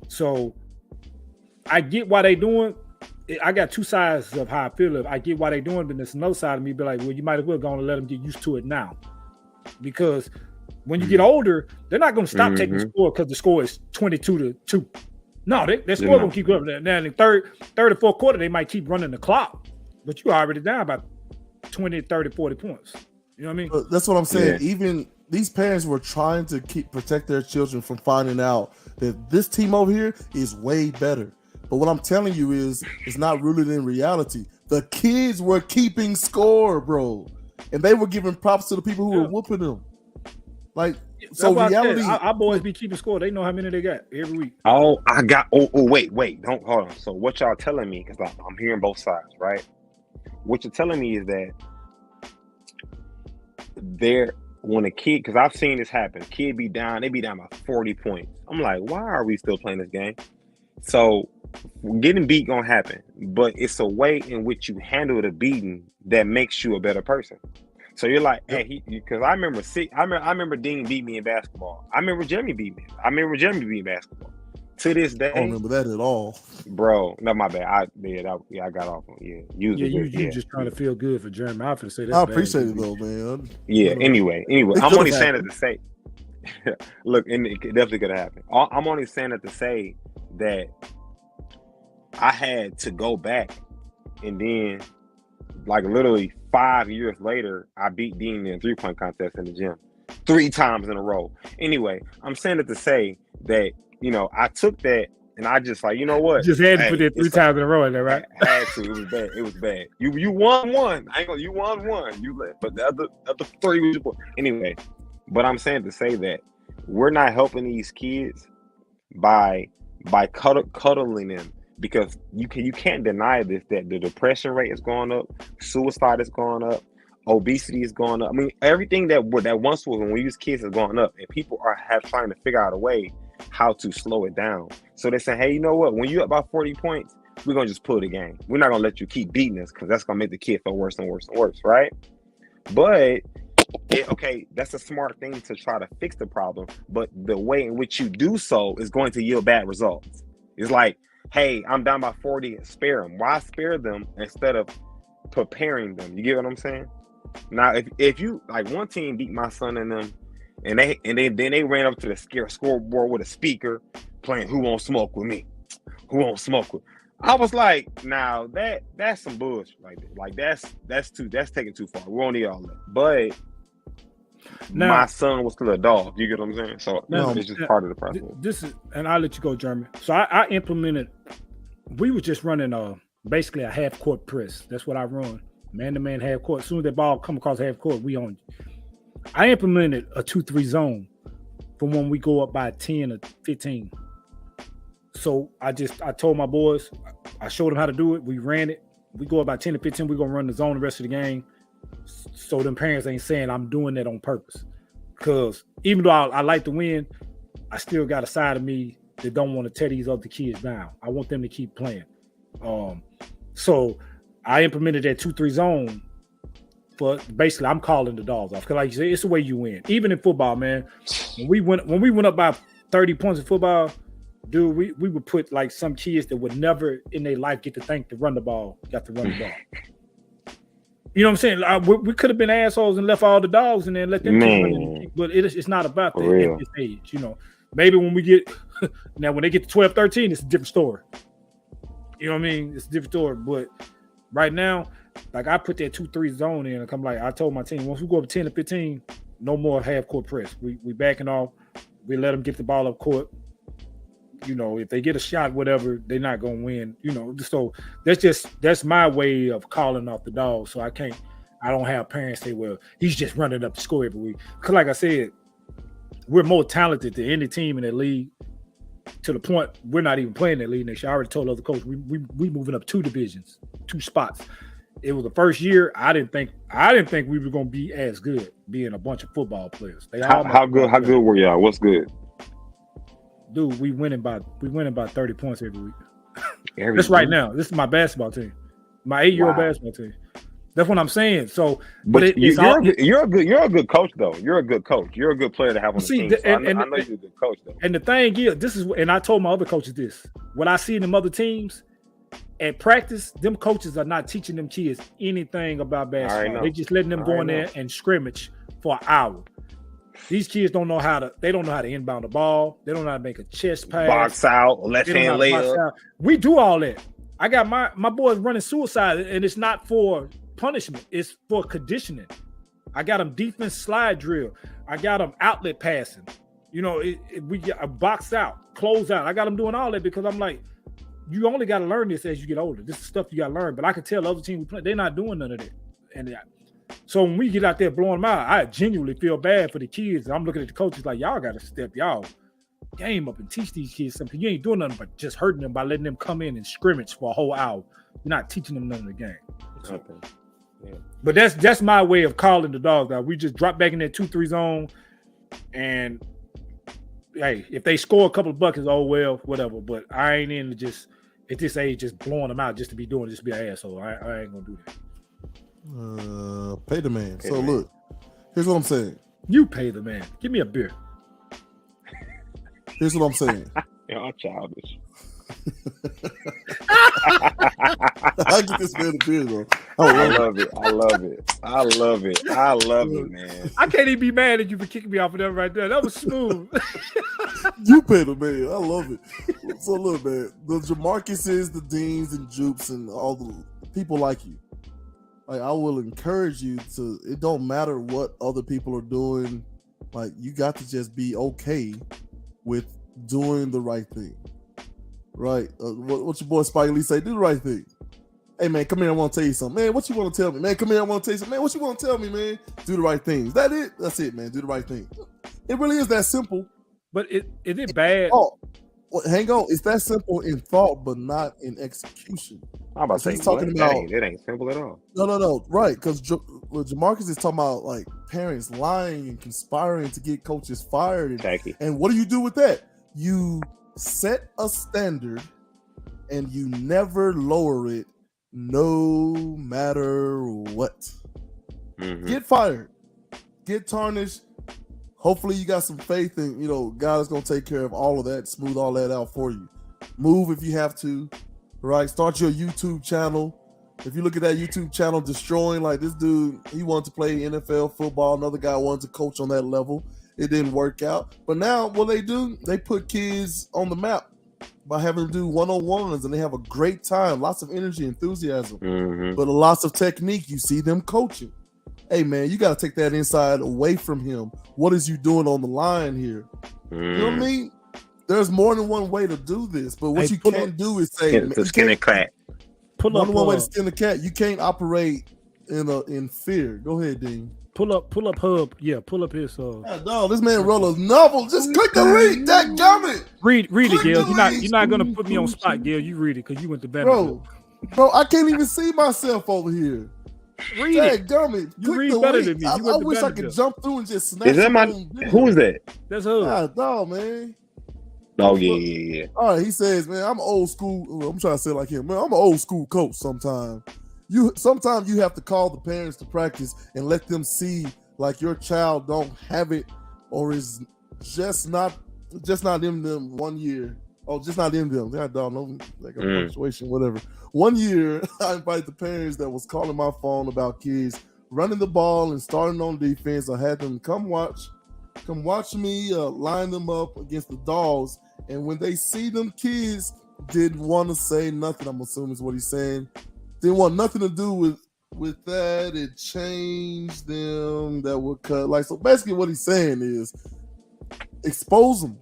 So I get why they doing. I got two sides of how I feel. I get why they doing, but there's another side of me be like, well, you might as well go and let them get used to it now. Because when you get older, they're not going to stop taking the score because the score is 22-2. No, their score going to keep going. Now in the third or fourth quarter, they might keep running the clock, but you're already down about 20, 30, 40 points. You know what I mean? But that's what I'm saying. Yeah. Even these parents were trying to protect their children from finding out that this team over here is way better. But what I'm telling you is, it's not rooted in reality. The kids were keeping score, bro, and they were giving props to the people who were whooping them. Like, so reality. Our boys be keeping score. They know how many they got every week. Oh, wait, don't hold on. So what y'all telling me? Because I'm hearing both sides, right? What you're telling me is that when a kid, because I've seen this happen, kid be down, they be down by 40 points. I'm like, why are we still playing this game? So getting beat gonna happen, but it's a way in which you handle the beating that makes you a better person. So you're like, hey, because I remember Dean beat me in basketball. I remember Jeremy beat me. I remember Jeremy beat me in basketball. To this day, I don't remember that at all, bro. No, my bad. I got off on you just trying to feel good for Jeremy. I say that. I appreciate it though, man. Yeah. Anyway, I'm only saying it to say. Look, and it definitely could happen. I'm only saying it to say that I had to go back, and then, like literally 5 years later, I beat Dean in a 3-point contest in the gym 3 times in a row. Anyway, I'm saying it to say that, I took that and I just like, you know what? Just had to put it 3 times in a row in there, right? I had to. It was bad. It was bad. You won one. You won one. But the other 3 was your point. Anyway, but I'm saying to say that we're not helping these kids by cuddling them, because you can't deny this, that the depression rate is going up, suicide is going up, obesity is going up. I mean, everything that once was when we was kids is going up, and people are trying to figure out a way how to slow it down. So they say, hey, you know what? When you're up by 40 points, we're gonna just pull the game. We're not gonna let you keep beating us, because that's gonna make the kid feel worse and worse and worse, right? But okay, that's a smart thing to try to fix the problem, but the way in which you do so is going to yield bad results. It's like, hey, I'm down by 40, spare them. Why spare them instead of preparing them? You get what I'm saying? Now, if you like, one team beat my son and them, and then they ran up to the scoreboard with a speaker playing "Who Won't Smoke with Me? Who Won't Smoke with?" I was like, now that's some bullshit right there. Like that's taking too far. We won't need all that. But Now, my son was still a dog. You get what I'm saying? So it's just part of the process. This is, and I'll let you go, Jeremy. So I implemented. We were just running basically a half court press. That's what I run, man to man half court. As soon as that ball come across half court, we on. I implemented a 2-3 zone from when we go up by 10 or 15. So I told my boys, I showed them how to do it. We ran it. We go up by 10 to 15. We're gonna run the zone the rest of the game. So them parents ain't saying I'm doing that on purpose. Because even though I like to win, I still got a side of me that don't want to tear these other kids down. I want them to keep playing. So I implemented that 2-3 zone. But basically, I'm calling the dogs off. Because like you said, it's the way you win. Even in football, man. When we went up by 30 points in football, dude, we would put like some kids that would never in their life get to think to run the ball, got to run the ball. You know what I'm saying? We could have been assholes and left all the dogs and then let them keep running. But it's not about that at this age. You know, maybe when we get now when they get to 12, 13, it's a different story. You know what I mean? It's a different story. But right now, like I put that 2-3 zone in, and I'm like, I told my team, once we go up 10 to 15, no more half court press. We backing off. We let them get the ball up court. You know, if they get a shot, whatever, they're not gonna win. You know, so that's my way of calling off the dog. So I don't have parents say, well, he's just running up the score every week. Because like I said, we're more talented than any team in the league. To the point we're not even playing that league next year. I already told other coaches we moving up 2 divisions, 2 spots. It was the first year. I didn't think we were gonna be as good, being a bunch of football players. How good were y'all? What's good? Dude, we winning by 30 points every week. This right now. This is my basketball team, my 8-year-old basketball team. That's what I'm saying. So, but you're a good coach though. You're a good coach. You're a good player to have on the team. So I know you're a good coach though. And the thing is, and I told my other coaches this. What I see in them other teams at practice, them coaches are not teaching them kids anything about basketball. They just letting them go in there and scrimmage for an hour. These kids don't know how to inbound the ball. They don't know how to make a chest pass. Box out, left hand layup. We do all that. I got my boys running suicide, and it's not for punishment. It's for conditioning. I got them defense slide drill. I got them outlet passing. You know, we get a box out, close out. I got them doing all that because I'm like, you only got to learn this as you get older. This is stuff you got to learn. But I can tell the other team we play, they're not doing none of that. And so when we get out there blowing them out, I genuinely feel bad for the kids. I'm looking at the coaches like, y'all got to step y'all game up and teach these kids something. You ain't doing nothing but just hurting them by letting them come in and scrimmage for a whole hour. You're not teaching them none of the game. So, yeah. But that's my way of calling the dogs out. We just drop back in that 2-3 zone, and hey, if they score a couple of buckets, oh well, whatever. But I ain't into just at this age just blowing them out just to be doing it, just be an asshole. I ain't gonna do that. Pay the man. So look, here's what I'm saying. You pay the man. Give me a beer. Here's what I'm saying. Y'all childish. I get this man a beer though. I love it, man. I can't even be mad at you for kicking me off of that right there. That was smooth. You pay the man. I love it. So look, man, the Jamarcuses, the Deans, and Jupes, and all the people like you. Like, I will encourage you to. It don't matter what other people are doing. Like, you got to just be okay with doing the right thing. Right? What your boy Spike Lee say? Do the right thing. Hey man, come here. I want to tell you something, man. What you want to tell me, man? Come here. I want to tell you something, man. What you want to tell me, man? Do the right thing. Is that it? That's it, man. Do the right thing. It really is that simple. But is it bad? Oh, well, hang on. It's that simple in thought, but not in execution. I'm about to say, he's talking about it ain't simple at all. No. Right, because Jamarcus is talking about like parents lying and conspiring to get coaches fired. And what do you do with that? You set a standard and you never lower it, no matter what. Mm-hmm. Get fired. get tarnished. Hopefully you got some faith in, God is going to take care of all of that, smooth all that out for you. Move if you have to, right? Start your YouTube channel. If you look at that YouTube channel, Destroying, like this dude, he wanted to play NFL football. Another guy wanted to coach on that level. It didn't work out. But now what they do, they put kids on the map by having them do one-on-ones, and they have a great time. Lots of energy, enthusiasm, but lots of technique. You see them coaching. Hey, man, you got to take that inside away from him. What is you doing on the line here? You know what I mean? There's more than one way to do this, but what you can't do is say to skin a cat. One way to skin a cat. You can't operate in fear. Go ahead, Dean. Pull up Hub. Yeah, pull up his. Dog, this man wrote a novel. Just click the link. That gummit. Read it, Gil. You're not gonna put me on spot, Gil. You read it because you went to bed. Bro, I can't even see myself over here. Read it. Gummit. You read better than me. I wish I could jump through and just snatch. Is that who's that? That's Hub. Dog, man. Oh yeah. All right, he says, man, I'm old school. I'm trying to say it like him, man. I'm an old school coach. Sometimes you have to call the parents to practice and let them see like your child don't have it, or is just not in them 1 year. Oh, just not in them. I don't know, like a punctuation, whatever. 1 year, I invited the parents that was calling my phone about kids running the ball and starting on defense. I had them come watch me line them up against the dogs. And when they see them kids, didn't want to say nothing. I'm assuming is what he's saying. Didn't want nothing to do with that. It changed them. That would cut. Like, so basically what he's saying is expose them.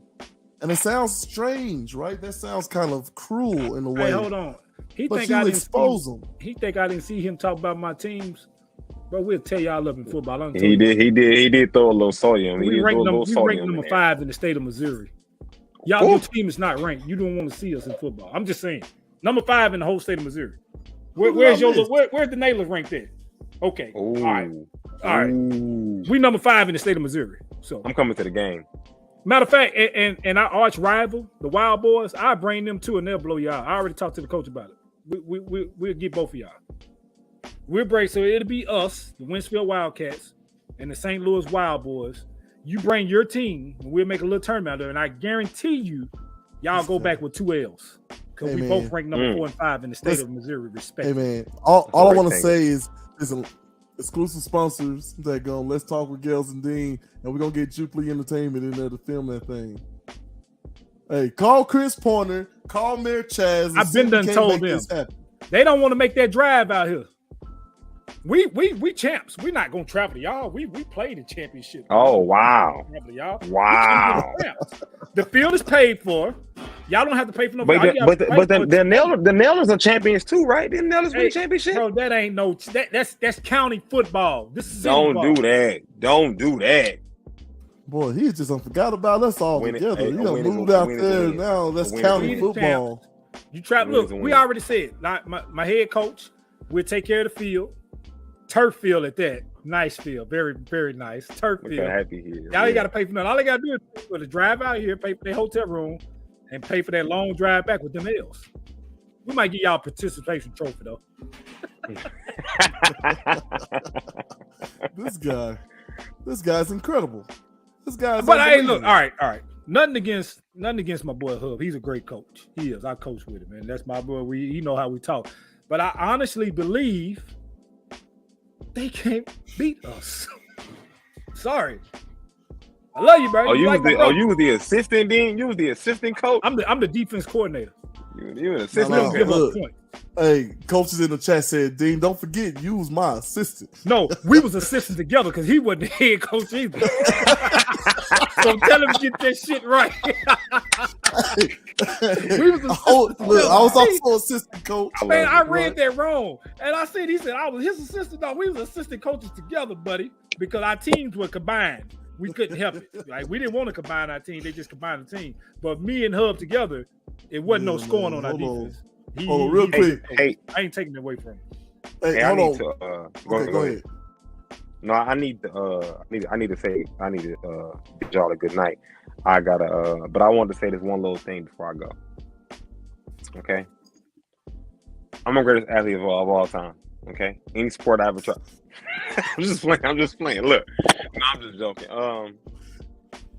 And it sounds strange, right? That sounds kind of cruel in a way. Hey, hold on. He think I didn't see him talk about my teams. But we'll tell y'all up in football. He did throw a little sodium. We ranked number 5 in the state of Missouri. Your team is not ranked. You don't want to see us in football. I'm just saying. Number 5 in the whole state of Missouri. Where's the Nailers ranked at? Okay. Ooh. All right. We number 5 in the state of Missouri. So I'm coming to the game. Matter of fact, and our arch rival, the Wild Boys, I bring them too, and they'll blow you out. I already talked to the coach about it. We'll get both of y'all. We'll break, so it'll be us, the Winsfield Wildcats, and the St. Louis Wild Boys. You bring your team, and we'll make a little tournament out there, and I guarantee you, y'all go back with 2 L's. Because we both rank number 4 and 5 in the state of Missouri, respectively. Hey, man, all I want to say is listen, exclusive sponsors that go, let's talk with Gels and Dean, and we're going to get Jubilee Entertainment in there to film that thing. Hey, call Chris Pointer, call Mayor Chaz. I've been done told them. They don't want to make that drive out here. We champs. We're not gonna travel to y'all. We played in championship. Oh wow! Y'all. Wow! The field is paid for. Y'all don't have to pay for no. But the Nailers are champions too, right? The Nailers win the championship. Bro, that ain't no. That's county football. This is Don't do that. Boy, he just forgot about us all together. You done moved out there now. That's county football. You try. Look, we already said. My head coach will take care of the field. Turf field at that. Nice field. Very, very nice. Turf field. Happy here. Y'all ain't got to pay for nothing. All they got to do is pay for the drive out here, pay for their hotel room, and pay for that long drive back with them L's. We might give y'all a participation trophy, though. This guy's incredible. But hey, look, all right. Nothing against my boy Hub. He's a great coach. He is. I coach with him, man. That's my boy. He know how we talk. But I honestly believe they can't beat us. Sorry. I love you, bro. You was the assistant then? You was the assistant coach? I'm the defense coordinator. You an assistant coach. Hey, coaches in the chat said, Dean, don't forget, you was my assistant. No, we was assistants together because he wasn't the head coach either. So tell him to get that shit right. I was also assistant coach. Man, I read that wrong. And he said I was his assistant. No, we was assistant coaches together, buddy, because our teams were combined. We couldn't help it. Like, we didn't want to combine our team. They just combined the team. But me and Hub together, it wasn't no scoring on our defense. Real quick. I ain't taking it away from him. Hey, I hold need on. to go ahead. No, I need to bid y'all a good night. But I wanted to say this one little thing before I go. Okay? I'm the greatest athlete of all time. Okay? Any sport I ever tried. I'm just playing. Look, no, I'm just joking.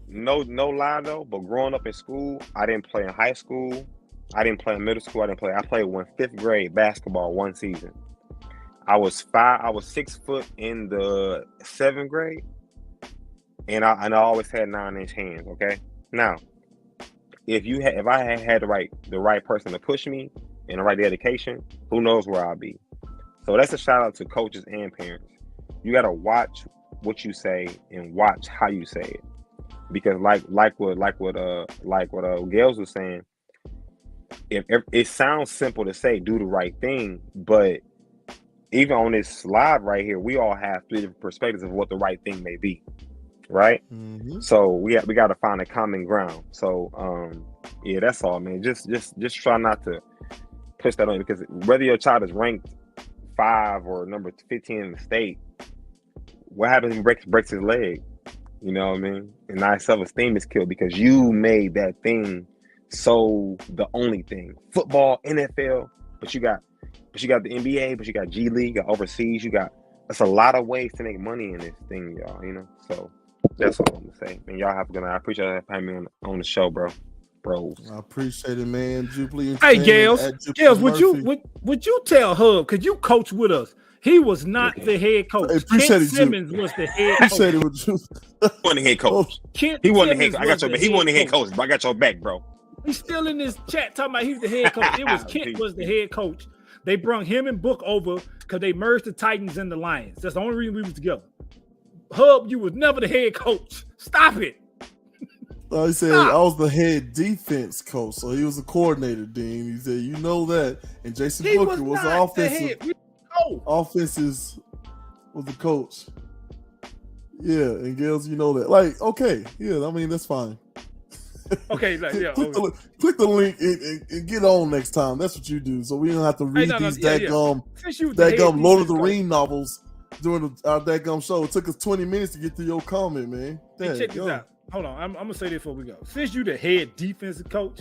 No lie though. But growing up in school, I didn't play in high school. I didn't play in middle school. I played fifth grade basketball one season. I was 6 foot in the 7th grade, and I always had 9-inch hands. Okay, now if I had the right person to push me and the right dedication, who knows where I'll be. So that's a shout out to coaches and parents. You gotta watch what you say and watch how you say it, because like what Gales was saying, if it sounds simple to say do the right thing, but even on this live right here, we all have 3 different perspectives of what the right thing may be, right? Mm-hmm. So we got to find a common ground. So yeah, that's all, man. Just try not to push that on you, because whether your child is ranked 5 or number 15 in the state, what happens if he breaks his leg? You know what I mean? And now his self-esteem is killed because you made that thing so the only thing. Football, NFL, but you got the NBA, but you got G League, you got overseas, it's a lot of ways to make money in this thing, y'all, you know? So that's all I'm gonna say. And y'all have a good night. I appreciate you having me on the show, bros. I appreciate it, man. Jubilee. Hey, Gales, would you tell Hub, could you coach with us? He was not the head coach. Hey, Kent Simmons was the head coach. Appreciate it with you. He wasn't the head coach. He wasn't the head coach. I got your back. He wasn't the head coach, but I got your back, bro. He's still in this chat talking about he's the head coach. It was Kent was the head coach. They brung him and Book over because they merged the Titans and the Lions. That's the only reason we was together. Hub, you was never the head coach. Stop it. He said I was the head defense coach, so he was a coordinator, Dean. He said, you know that. And Jason Booker was the offensive. Offenses was the coach. Yeah, and Gales, you know that. Like, okay, yeah, I mean, that's fine. Okay, like, yeah. Click the link and get on next time. That's what you do. So we don't have to read these daggum Lord of the Rings novels during our daggum show. It took us 20 minutes to get to your comment, man. Hey, check this out. Hold on. I'm going to say this before we go. Since you the head defensive coach,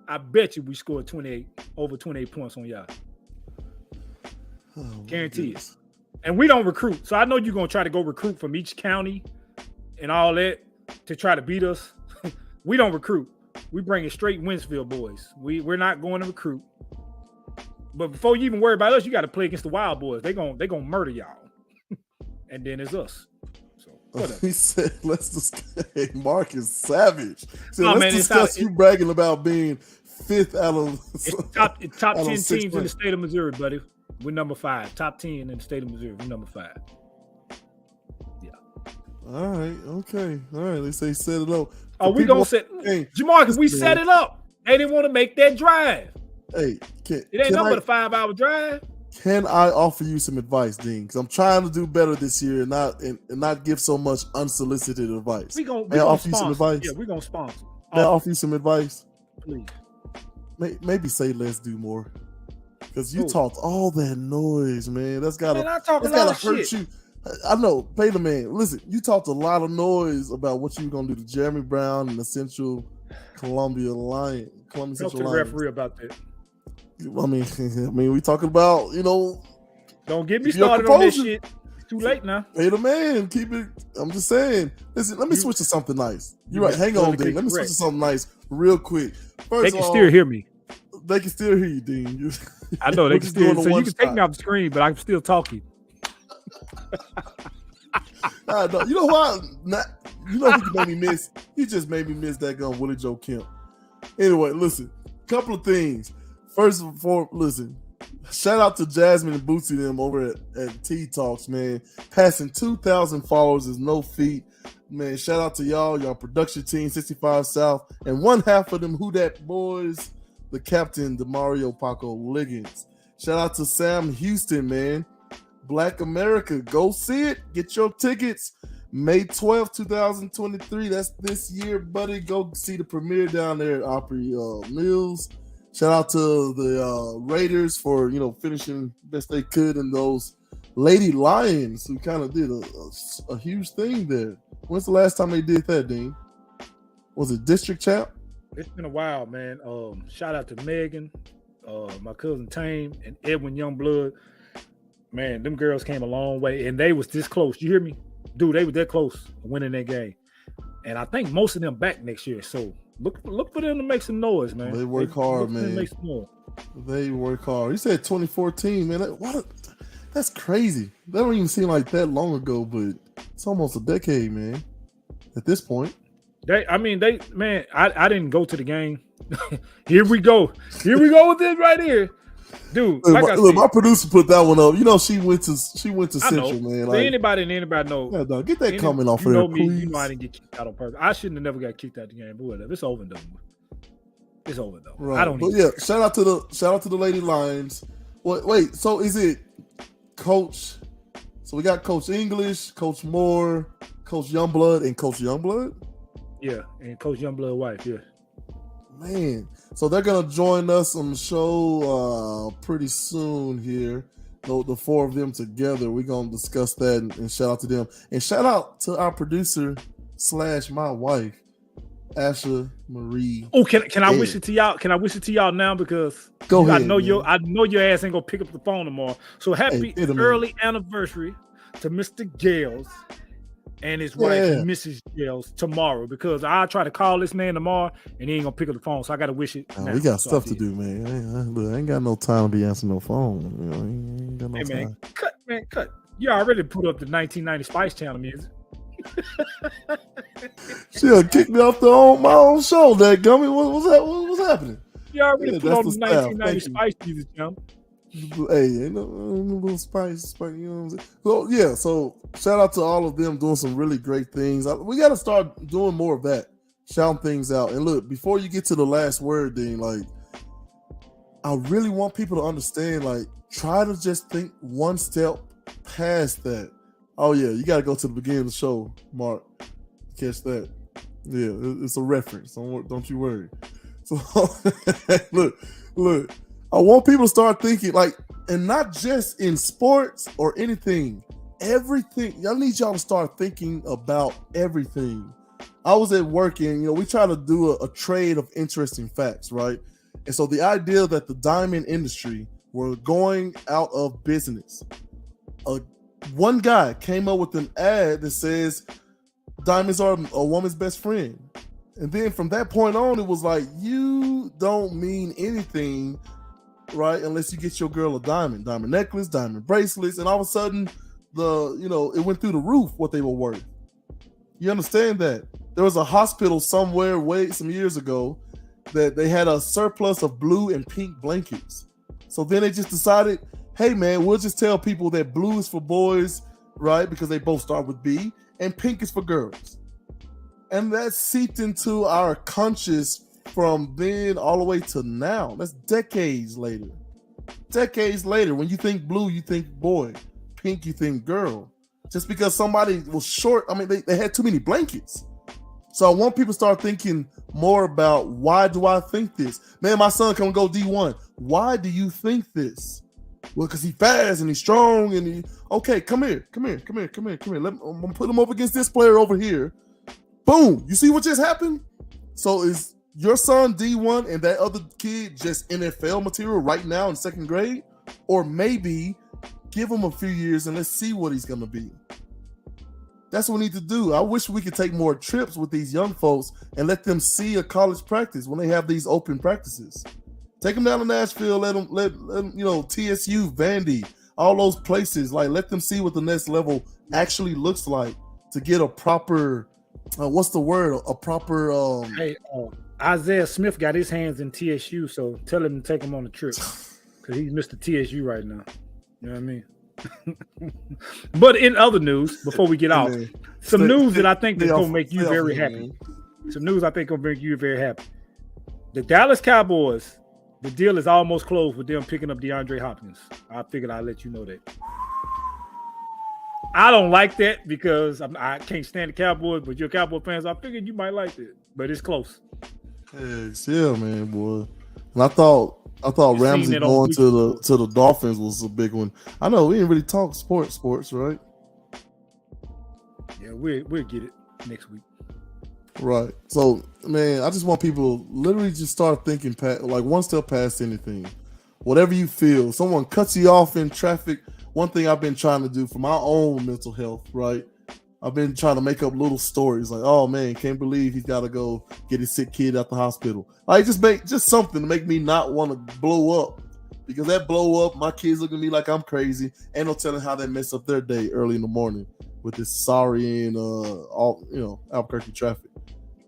I bet you we scored over 28 points on y'all. Guarantee it. And we don't recruit. So I know you're going to try to go recruit from each county and all that to try to beat us. We don't recruit. We bring in straight Winsfield boys. We're not going to recruit. But before you even worry about us, you got to play against the Wild Boys. They're gonna murder y'all. And then it's us. So whatever. He said, let's discuss. Mark is savage. So let's discuss you bragging about being 5th out of it's top 10 teams in the state of Missouri, buddy. We're number 5. Top 10 in the state of Missouri. We're number 5. Yeah. All right. Okay. All right. They say set it up. Oh, we gonna set Jamarcus, we set it up. They didn't want to make that drive. Hey, it ain't nothing but a 5-hour drive. Can I offer you some advice, Dean? Because I'm trying to do better this year and not give so much unsolicited advice. We gonna offer you some advice. Yeah, we're gonna sponsor. May I offer you some advice? Please. Maybe say let's do more. Because you talked all that noise, man. That's gotta hurt you. I know, pay the man. Listen, you talked a lot of noise about what you were gonna do to Jeremy Brown and the Central Columbia Lions. Talk to the referee about that. I mean, we talking about, Don't get me started on this shit. It's too late now. Pay the man. Keep it. I'm just saying. Listen, let me switch to something nice. You're right. Hang on, Dean. Let me switch to something nice real quick. First, they can still hear me. They can still hear you, Dean. I know they can still. So you can take me off the screen, but I'm still talking. No, you know why? You know who made me miss? He just made me miss that gun, Willie Joe Kemp. Anyway, listen. Couple of things. First of all, listen. Shout out to Jasmine and Bootsy them over at T Talks, man. Passing 2,000 followers is no feat. Man, shout out to y'all production team, 65 South, and one half of them Who Dat Boys, the captain, Demario Paco Liggins. Shout out to Sam Houston, man. Black America, go see it. Get your tickets. May 12th, 2023. That's this year, buddy. Go see the premiere down there at Opry Mills. Shout out to the Raiders for, finishing best they could in those Lady Lions who kind of did a huge thing there. When's the last time they did that, Dean? Was it District Champ? It's been a while, man. Shout out to Megan, my cousin Tame, and Edwin Youngblood. man, them girls came a long way, and they was this close. You hear me, dude? They were that close to winning that game, and I think most of them back next year. So look for them to make some noise, man. They work hard, man. Make some noise. They work hard. You said 2014, man. That's crazy. That don't even seem like that long ago, but it's almost a decade, man. At this point, I didn't go to the game. Here we go with this right here, dude. Look, my producer put that one up. You know, she went to Central, man. Like, anybody know? Yeah, dog, get that comment off of there, please. You know I didn't get kicked out on purpose. I shouldn't have never got kicked out of the game, but whatever. It's over though. It's over though. Right. I don't. But yeah, shout out to the Lady Lions. Wait. So is it Coach? So we got Coach English, Coach Moore, Coach Youngblood, and Coach Youngblood. Yeah, and Coach Youngblood wife. Yeah. Man, so they're gonna join us on the show pretty soon here. The four of them together. We're gonna discuss that and shout out to them. And shout out to our producer / my wife, Asha Marie. Oh, can I wish it to y'all? Can I wish it to y'all now? Because go ahead. I know your ass ain't gonna pick up the phone tomorrow. So happy early anniversary to Mr. Gales and his wife, Mrs. Gales, tomorrow, because I try to call this man tomorrow and he ain't gonna pick up the phone. So I gotta wish it. We got stuff to do, man. I ain't got no time to be answering no phone. You know, ain't got no time. Cut. You already put up the 1990 Spice Channel music. She'll kick me off my own show. That gummy. What's happening? You already put on the 1990 Spice music channel. Hey, ain't no little spice, you know what I'm saying? So yeah, so shout out to all of them doing some really great things. We got to start doing more of that, shouting things out. And look, before you get to the last word, Dean, like, I really want people to understand, like, try to just think one step past that. Oh yeah, you got to go to the beginning of the show, Mark. Catch that. Yeah, it's a reference. Don't you worry. So look. I want people to start thinking, like, and not just in sports or anything, everything. I need y'all to start thinking about everything. I was at work and, we try to do a trade of interesting facts, right? And so the idea that the diamond industry were going out of business. One guy came up with an ad that says diamonds are a woman's best friend. And then from that point on, it was like, you don't mean anything, right, unless you get your girl a diamond necklace, diamond bracelets, and all of a sudden it went through the roof what they were worth. You understand that? There was a hospital somewhere some years ago that they had a surplus of blue and pink blankets. So then they just decided, hey man, we'll just tell people that blue is for boys, right, because they both start with B, and pink is for girls. And that seeped into our conscious from then all the way to now. That's decades later. When you think blue, you think boy. Pink, you think girl. Just because somebody was short, they had too many blankets. So I want people to start thinking more about, why do I think this? Man, my son can go D1. Why do you think this? Well, because he's fast and he's strong and okay, come here. I'm gonna put him up against this player over here. Boom. You see what just happened? So is your son D1 and that other kid just NFL material right now in second grade? Or maybe give him a few years and let's see what he's going to be. That's what we need to do. I wish we could take more trips with these young folks and let them see a college practice when they have these open practices. Take them down to Nashville, let them TSU, Vandy, all those places. Like, let them see what the next level actually looks like to get a proper, what's the word? A proper. Isaiah Smith got his hands in TSU, so tell him to take him on a trip because he's Mr. TSU right now. You know what I mean? But in other news, before we get off, some news that I think is going to make you very happy. Some news I think will make you very happy. The Dallas Cowboys, the deal is almost closed with them picking up DeAndre Hopkins. I figured I'd let you know that. I don't like that because I can't stand the Cowboys, but you're Cowboy fans. I figured you might like it, but it's close. Yeah, man, boy. And I thought Ramsey going to the Dolphins was a big one. I know we didn't really talk sports, right? Yeah, we'll get it next week. Right. So, man, I just want people to literally just start thinking like one step past anything. Whatever you feel, someone cuts you off in traffic, one thing I've been trying to do for my own mental health, right? I've been trying to make up little stories like, oh man, can't believe he's got to go get his sick kid at the hospital. Like just something to make me not want to blow up, because that blow up, my kids look at me like I'm crazy. Ain't no telling how they mess up their day early in the morning with this sorry and Albuquerque traffic.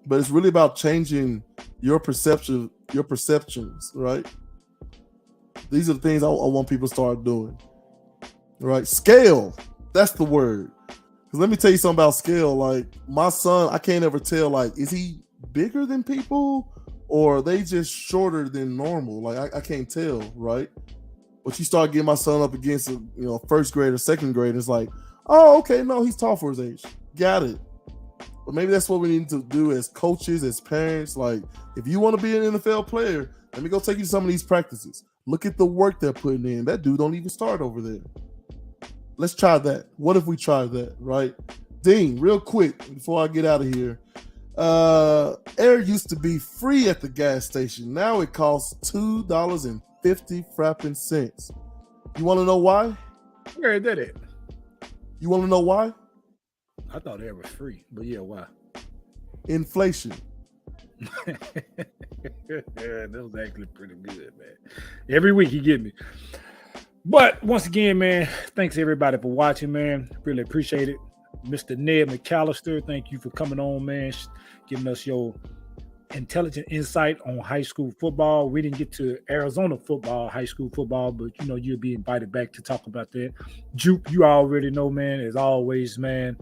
But it's really about changing your perceptions, right? These are the things I want people to start doing, right? Scale, that's the word. Because let me tell you something about scale. Like my son, I can't ever tell, like, is he bigger than people or are they just shorter than normal? Like I can't tell, right? But you start getting my son up against a first grade or second grade, it's like, oh, okay, no, he's tall for his age. Got it. But maybe that's what we need to do as coaches, as parents. Like, if you want to be an NFL player, let me go take you to some of these practices. Look at the work they're putting in. That dude don't even start over there. Let's try that. What if we try that, right? Dean, real quick, before I get out of here. Air used to be free at the gas station. Now it costs $2.50 frapping cents. You want to know why? Where did it? You want to know why? I thought air was free, but yeah, why? Inflation. Yeah, that was actually pretty good, man. Every week he get me. But once again, man, thanks everybody for watching, man. Really appreciate it. Mr. Ned McAllister, thank you for coming on, man, giving us your intelligent insight on high school football. We didn't get to Arizona football, high school football, but you'll be invited back to talk about that. Juke, you already know, man, as always, man.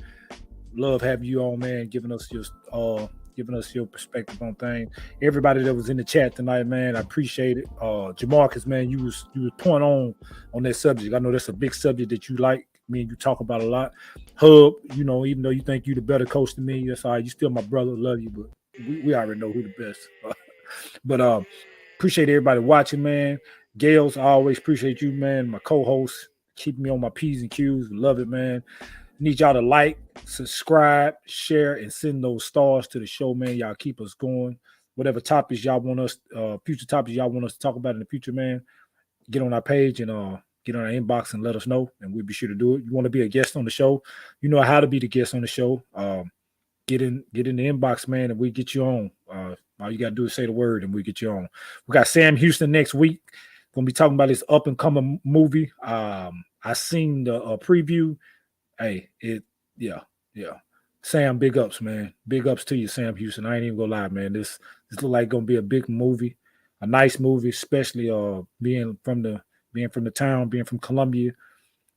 Love having you on, man, giving us your perspective on things. Everybody that was in the chat tonight, man, I appreciate it. Jamarcus, man, you was point on that subject. I know that's a big subject that you like. Me and you talk about a lot. Hub, even though you think you the better coach than me, that's all right. You still my brother, love you, but we already know who the best. But appreciate everybody watching, man. Gales, I always appreciate you, man. My co-host, keeping me on my P's and Q's. Love it, man. Need y'all to like, subscribe, share, and send those stars to the show, man. Y'all keep us going. Whatever topics y'all want us, future topics y'all want us to talk about in the future, man, get on our page and get on our inbox and let us know, and we'll be sure to do it. You want to be a guest on the show, you know how to be the guest on the show. Get in the inbox, man, and we get you on. All you got to do is say the word, and we get you on. We got Sam Houston next week. Gonna be talking about this up and coming movie. I seen the preview. Hey, yeah. Sam, big ups, man. Big ups to you, Sam Houston. I ain't even gonna lie, man. This look like gonna be a big movie, a nice movie, especially being from the town, being from Columbia,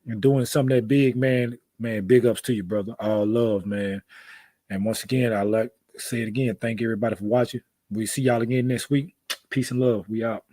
and doing something that big, man. Man, big ups to you, brother. All love, man. And once again, I like to say it again. Thank everybody for watching. We see y'all again next week. Peace and love. We out.